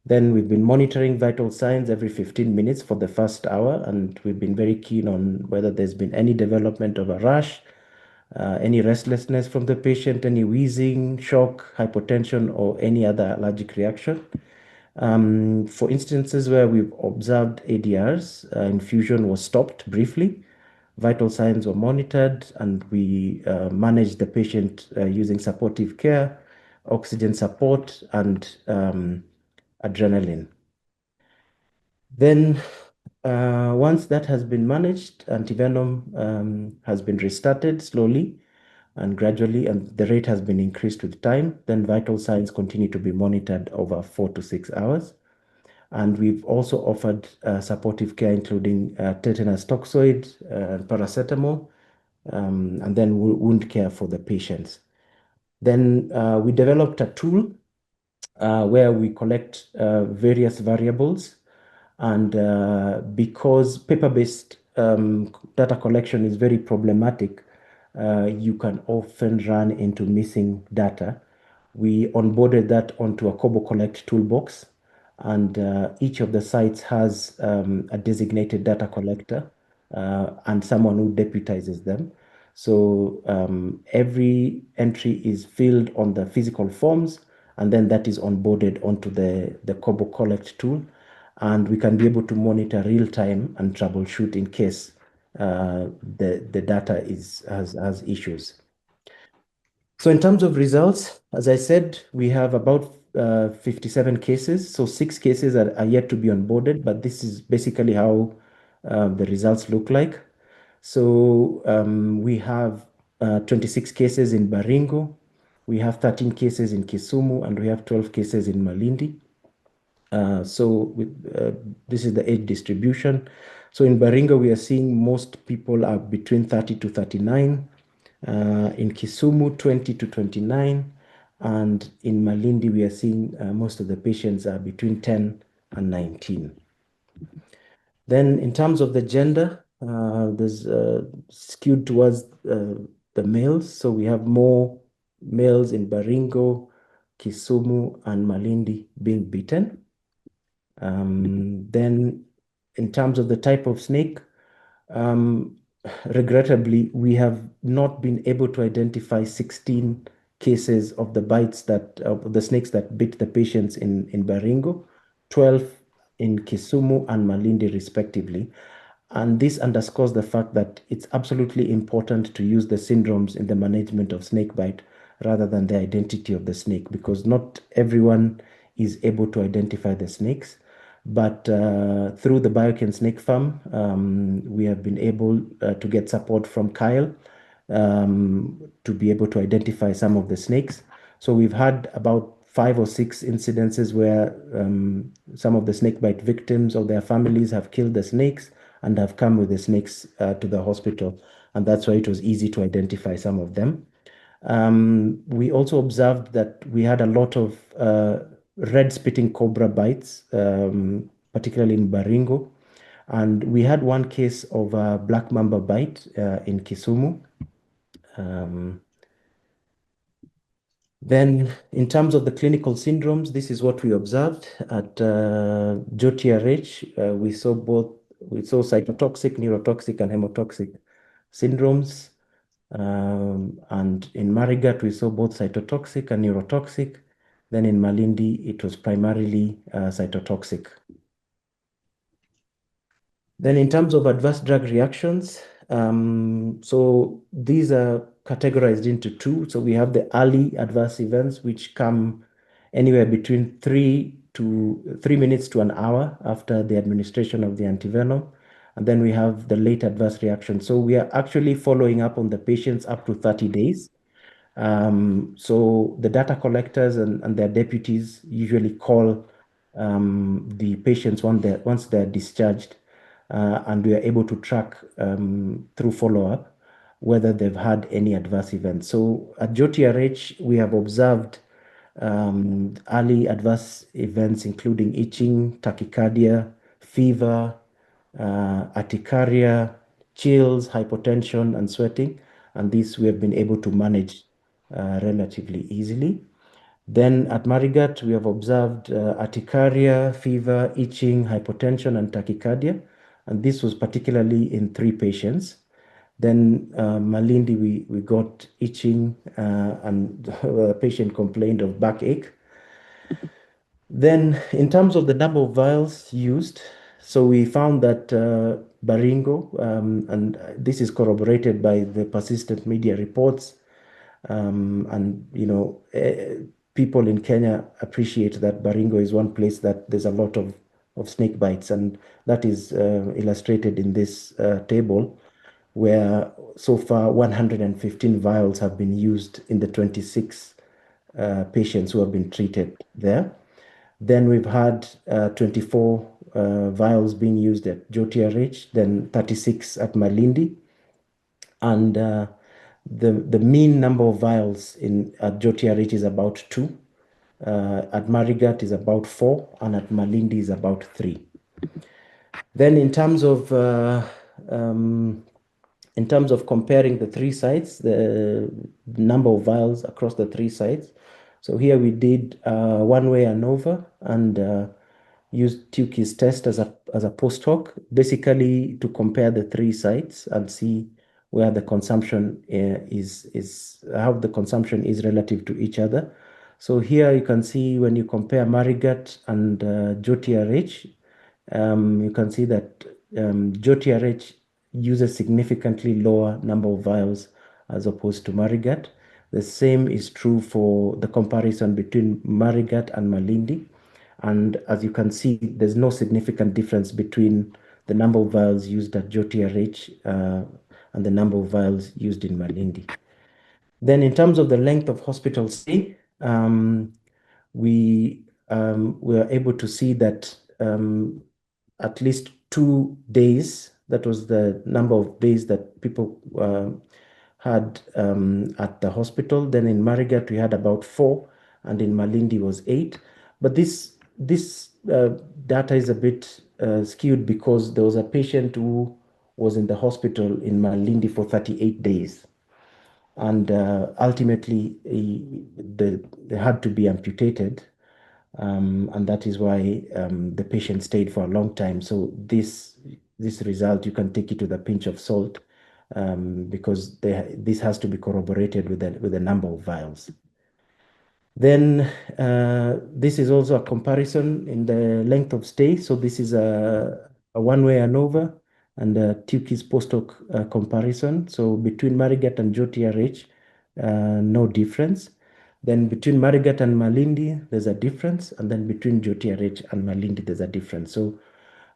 Then we've been monitoring vital signs every 15 minutes for the first hour. And we've been very keen on whether there's been any development of a rash, any restlessness from the patient, any wheezing, shock, hypotension, or any other allergic reaction. For instances where we've observed ADRs, infusion was stopped briefly, vital signs were monitored, and we managed the patient using supportive care, oxygen support, and adrenaline. Then once that has been managed, antivenom has been restarted slowly and gradually, and the rate has been increased with time. Then vital signs continue to be monitored over 4 to 6 hours. And we've also offered supportive care, including tetanus toxoid, paracetamol, and then wound care for the patients. Then we developed a tool where we collect various variables. And because paper-based data collection is very problematic, you can often run into missing data. We onboarded that onto a Kobo Collect toolbox, and each of the sites has a designated data collector and someone who deputizes them. So every entry is filled on the physical forms, and then that is onboarded onto the Kobo Collect tool. And we can be able to monitor real time and troubleshoot in case the data has issues. So in terms of results, as I said, we have about 57 cases. So 6 cases are yet to be onboarded, but this is basically how the results look like. So we have 26 cases in Baringo, we have 13 cases in Kisumu, and we have 12 cases in Malindi. This is the age distribution. So in Baringo, we are seeing most people are between 30 to 39. In Kisumu, 20 to 29. And in Malindi, we are seeing most of the patients are between 10 and 19. Then in terms of the gender, there's skewed towards the males. So we have more males in Baringo, Kisumu, and Malindi being bitten. Then in terms of the type of snake, regrettably, we have not been able to identify 16 cases of the bites of the snakes that bit the patients in Baringo, 12 in Kisumu and Malindi respectively. And this underscores the fact that it's absolutely important to use the syndromes in the management of snakebite rather than the identity of the snake, because not everyone is able to identify the snakes. But through the Bioken Snake Farm, we have been able to get support from Kyle to be able to identify some of the snakes. So we've had about 5 or 6 incidences where some of the snakebite victims or their families have killed the snakes and have come with the snakes to the hospital. And that's why it was easy to identify some of them. We also observed that we had a lot of red spitting cobra bites, particularly in Baringo. And we had one case of a black mamba bite in Kisumu. Then in terms of the clinical syndromes, this is what we observed at JOTRH. We saw cytotoxic, neurotoxic, and hemotoxic syndromes. And in Marigat, we saw both cytotoxic and neurotoxic. Then in Malindi, it was primarily cytotoxic. Then in terms of adverse drug reactions, so these are categorized into 2. So we have the early adverse events, which come anywhere between 3 minutes to an hour after the administration of the antivenom. And then we have the late adverse reaction. So we are actually following up on the patients up to 30 days. So the data collectors and their deputies usually call the patients once they're discharged, and we are able to track through follow-up whether they've had any adverse events. So at JOTRH, we have observed early adverse events, including itching, tachycardia, fever, urticaria, chills, hypotension, and sweating. And these we have been able to manage relatively easily. Then at Marigat, we have observed urticaria, fever, itching, hypotension, and tachycardia. And this was particularly in 3 patients. Then Malindi, we got itching and a patient complained of backache. Then in terms of the number of vials used, so we found that Baringo, and this is corroborated by the persistent media reports, and people in Kenya appreciate that Baringo is one place that there's a lot of snake bites, and that is illustrated in this table, where so far 115 vials have been used in the 26 patients who have been treated there. Then we've had 24 vials being used at JOTRH, then 36 at Malindi, and the mean number of vials at JOTRH is about 2. At Marigat is about 4, and at Malindi is about 3. Then in terms of comparing the 3 sites, the number of vials across the 3 sites. So here we did one-way ANOVA and used Tukey's test as a post hoc, basically to compare the 3 sites and see where the consumption how the consumption is relative to each other. So here you can see when you compare Marigat and JOTRH, you can see that JOTRH uses significantly lower number of vials as opposed to Marigat. The same is true for the comparison between Marigat and Malindi. And as you can see, there's no significant difference between the number of vials used at JOTRH and the number of vials used in Malindi. Then in terms of the length of hospital stay, we were able to see that at least 2 days, that was the number of days that people had at the hospital. Then in Marigat, we had about 4, and in Malindi was 8. But this data is a bit skewed because there was a patient who was in the hospital in Malindi for 38 days. And ultimately, they had to be amputated. And that is why the patient stayed for a long time. So this result, you can take it with a pinch of salt, because this has to be corroborated with the number of vials. Then this is also a comparison in the length of stay. So this is a one-way ANOVA and Tukey's post hoc comparison. So between Marigat and JOTRH, no difference. Then between Marigat and Malindi, there's a difference. And then between JOTRH and Malindi, there's a difference. So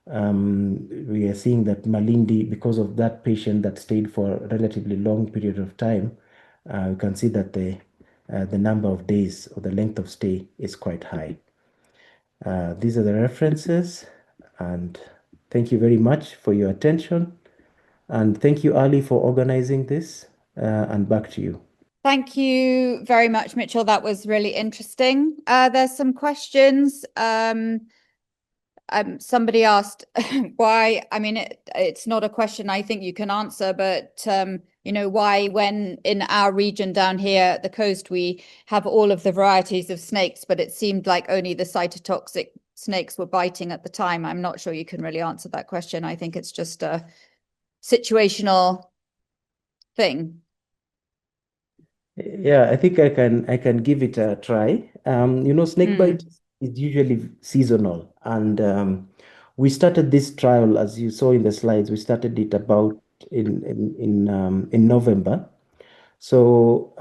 we are seeing that Malindi, because of that patient that stayed for a relatively long period of time, you can see that the the number of days or the length of stay is quite high. These are the references, and thank you very much for your attention. And thank you, Ali, for organizing this, and back to you. Thank you very much, Mitchell. That was really interesting. There's some questions. Somebody asked why, I mean, it's not a question I think you can answer, but, you know, why when in our region down here at the coast, we have all of the varieties of snakes, but it seemed like only the cytotoxic snakes were biting at the time. I'm not sure you can really answer that question. I think it's just a situational thing. Yeah, I think I can give it a try. You know, snakebite is usually seasonal, and we started this trial, as you saw in the slides. We started it about in November. So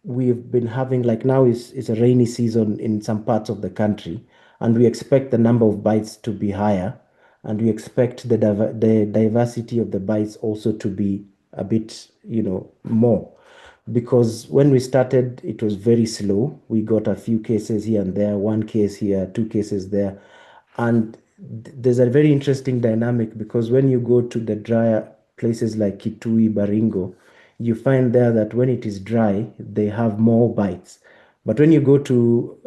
we've been having, like, now is a rainy season in some parts of the country, and we expect the number of bites to be higher, and we expect the diversity of the bites also to be a bit, you know, more. Because when we started, it was very slow. We got a few cases here and there, one case here, two cases there. And there's a very interesting dynamic, because when you go to the drier places like Kitui, Baringo, you find there that when it is dry, they have more bites. But when you go to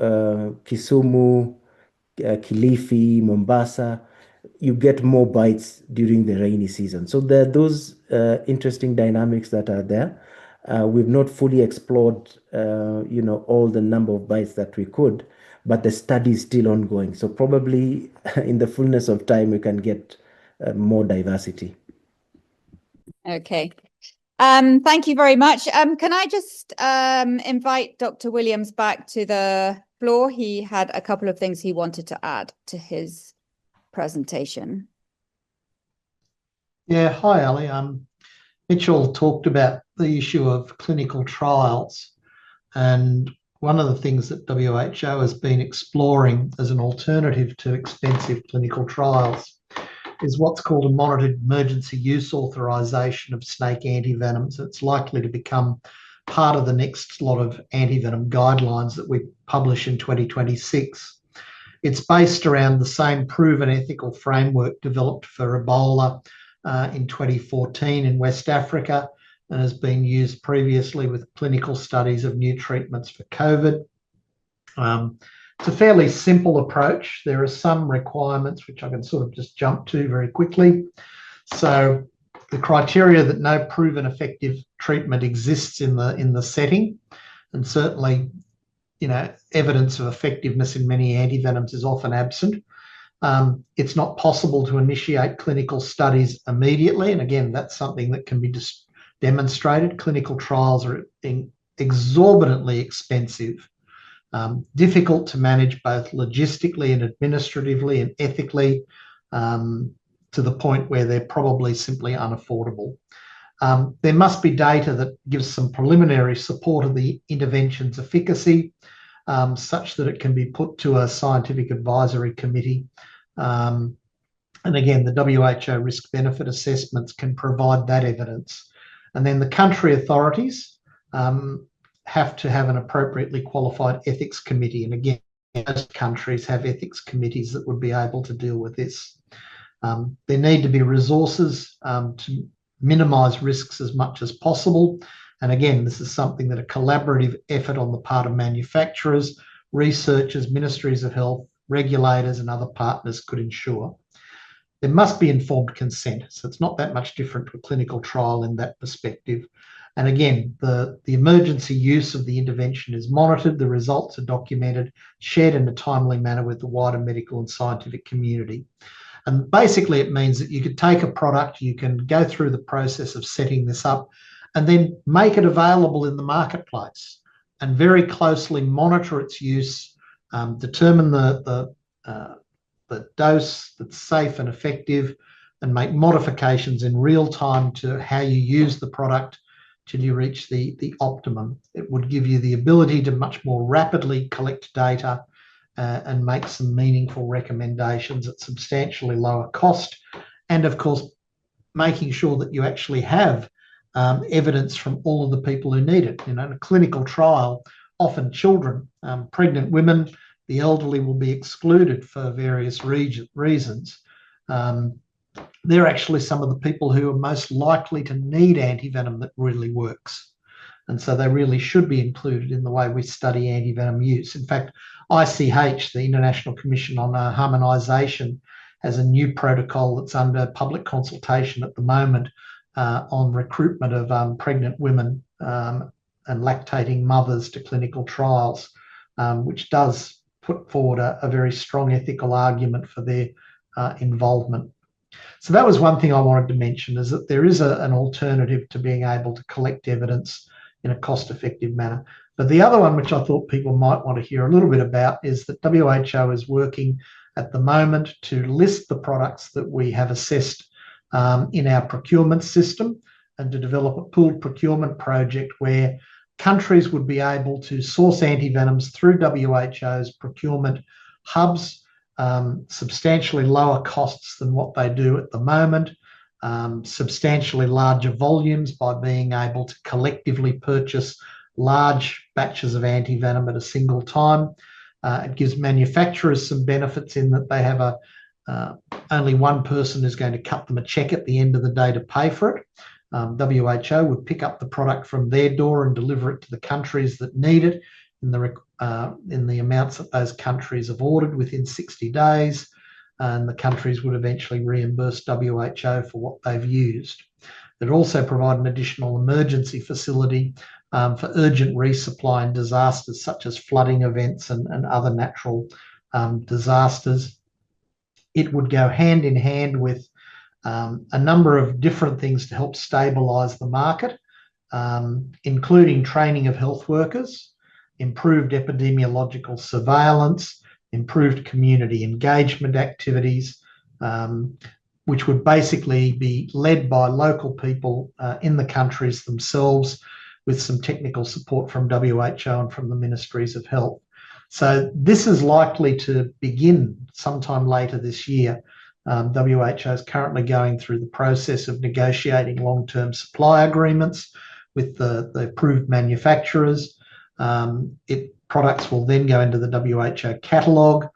Kisumu, Kilifi, Mombasa, you get more bites during the rainy season. So there are those interesting dynamics that are there. We've not fully explored, you know, all the number of bites that we could, but the study is still ongoing. So probably in the fullness of time, we can get more diversity. Okay. Thank you very much. Can I just invite Dr. Williams back to the floor? He had a couple of things he wanted to add to his presentation. Yeah, hi, Ali. Mitchell talked about the issue of clinical trials, and one of the things that WHO has been exploring as an alternative to expensive clinical trials is what's called a monitored emergency use authorization of snake antivenoms. It's likely to become part of the next lot of antivenom guidelines that we publish in 2026. It's based around the same proven ethical framework developed for Ebola in 2014 in West Africa, and has been used previously with clinical studies of new treatments for COVID. It's a fairly simple approach. There are some requirements which I can sort of just jump to very quickly. So the criteria that no proven effective treatment exists in the setting, and certainly, you know, evidence of effectiveness in many antivenoms is often absent. It's not possible to initiate clinical studies immediately, and again, that's something that can be demonstrated. Clinical trials are exorbitantly expensive, difficult to manage both logistically and administratively and ethically, to the point where they're probably simply unaffordable. There must be data that gives some preliminary support of the intervention's efficacy, such that it can be put to a scientific advisory committee. And again, the WHO risk-benefit assessments can provide that evidence. And then the country authorities have to have an appropriately qualified ethics committee. And again, most countries have ethics committees that would be able to deal with this. There need to be resources to minimise risks as much as possible. And again, this is something that a collaborative effort on the part of manufacturers, researchers, ministries of health, regulators and other partners could ensure. There must be informed consent. So it's not that much different to a clinical trial in that perspective. And again, the emergency use of the intervention is monitored, the results are documented, shared in a timely manner with the wider medical and scientific community. And basically it means that you could take a product, you can go through the process of setting this up, and then make it available in the marketplace and very closely monitor its use, determine the dose that's safe and effective, and make modifications in real time to how you use the product till you reach the optimum. It would give you the ability to much more rapidly collect data and make some meaningful recommendations at substantially lower cost. And of course, making sure that you actually have evidence from all of the people who need it. In a clinical trial, often children, pregnant women, the elderly will be excluded for various reasons. They're actually some of the people who are most likely to need antivenom that really works. And so they really should be included in the way we study antivenom use. In fact, ICH, the International Commission on Harmonisation, has a new protocol that's under public consultation at the moment on recruitment of pregnant women and lactating mothers to clinical trials, which does put forward a very strong ethical argument for their involvement. So that was one thing I wanted to mention, is that there is an alternative to being able to collect evidence in a cost-effective manner. But the other one, which I thought people might want to hear a little bit about, is that WHO is working at the moment to list the products that we have assessed in our procurement system, and to develop a pooled procurement project where countries would be able to source antivenoms through WHO's procurement hubs, substantially lower costs than what they do at the moment, substantially larger volumes by being able to collectively purchase large batches of antivenom at a single time. It gives manufacturers some benefits in that they have only one person who's going to cut them a check at the end of the day to pay for it. WHO would pick up the product from their door and deliver it to the countries that need it in the amounts that those countries have ordered within 60 days. And the countries would eventually reimburse WHO for what they've used. They'd also provide an additional emergency facility for urgent resupply in disasters such as flooding events and other natural disasters. It would go hand in hand with a number of different things to help stabilise the market, including training of health workers, improved epidemiological surveillance, improved community engagement activities, which would basically be led by local people in the countries themselves, with some technical support from WHO and from the Ministries of Health. So this is likely to begin sometime later this year. WHO is currently going through the process of negotiating long-term supply agreements with the approved manufacturers. Products will then go into the WHO catalogue.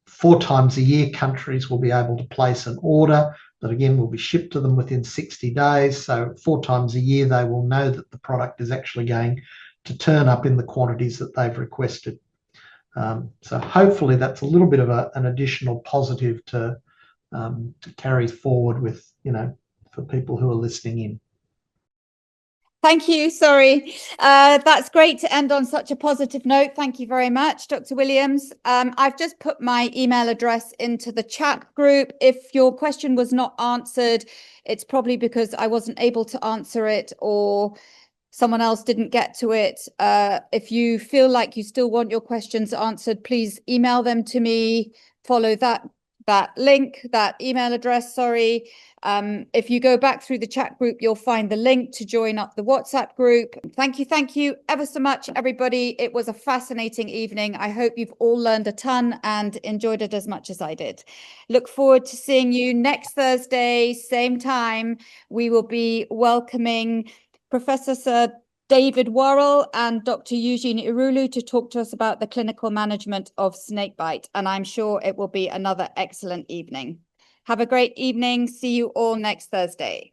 4 times a year, countries will be able to place an order that again will be shipped to them within 60 days. So 4 times a year, they will know that the product is actually going to turn up in the quantities that they've requested. So hopefully that's a little bit of an additional positive to carry forward with, for people who are listening in. Thank you. Sorry. That's great to end on such a positive note. Thank you very much, Dr. Williams. I've just put my email address into the chat group. If your question was not answered, it's probably because I wasn't able to answer it or someone else didn't get to it. If you feel like you still want your questions answered, please email them to me. Follow that link, that email address, sorry. If you go back through the chat group, you'll find the link to join up the WhatsApp group. Thank you ever so much, everybody. It was a fascinating evening. I hope you've all learned a ton and enjoyed it as much as I did. Look forward to seeing you next Thursday, same time. We will be welcoming Professor Sir David Worrell and Dr. Eugene Irulu to talk to us about the clinical management of snakebite. And I'm sure it will be another excellent evening. Have a great evening. See you all next Thursday.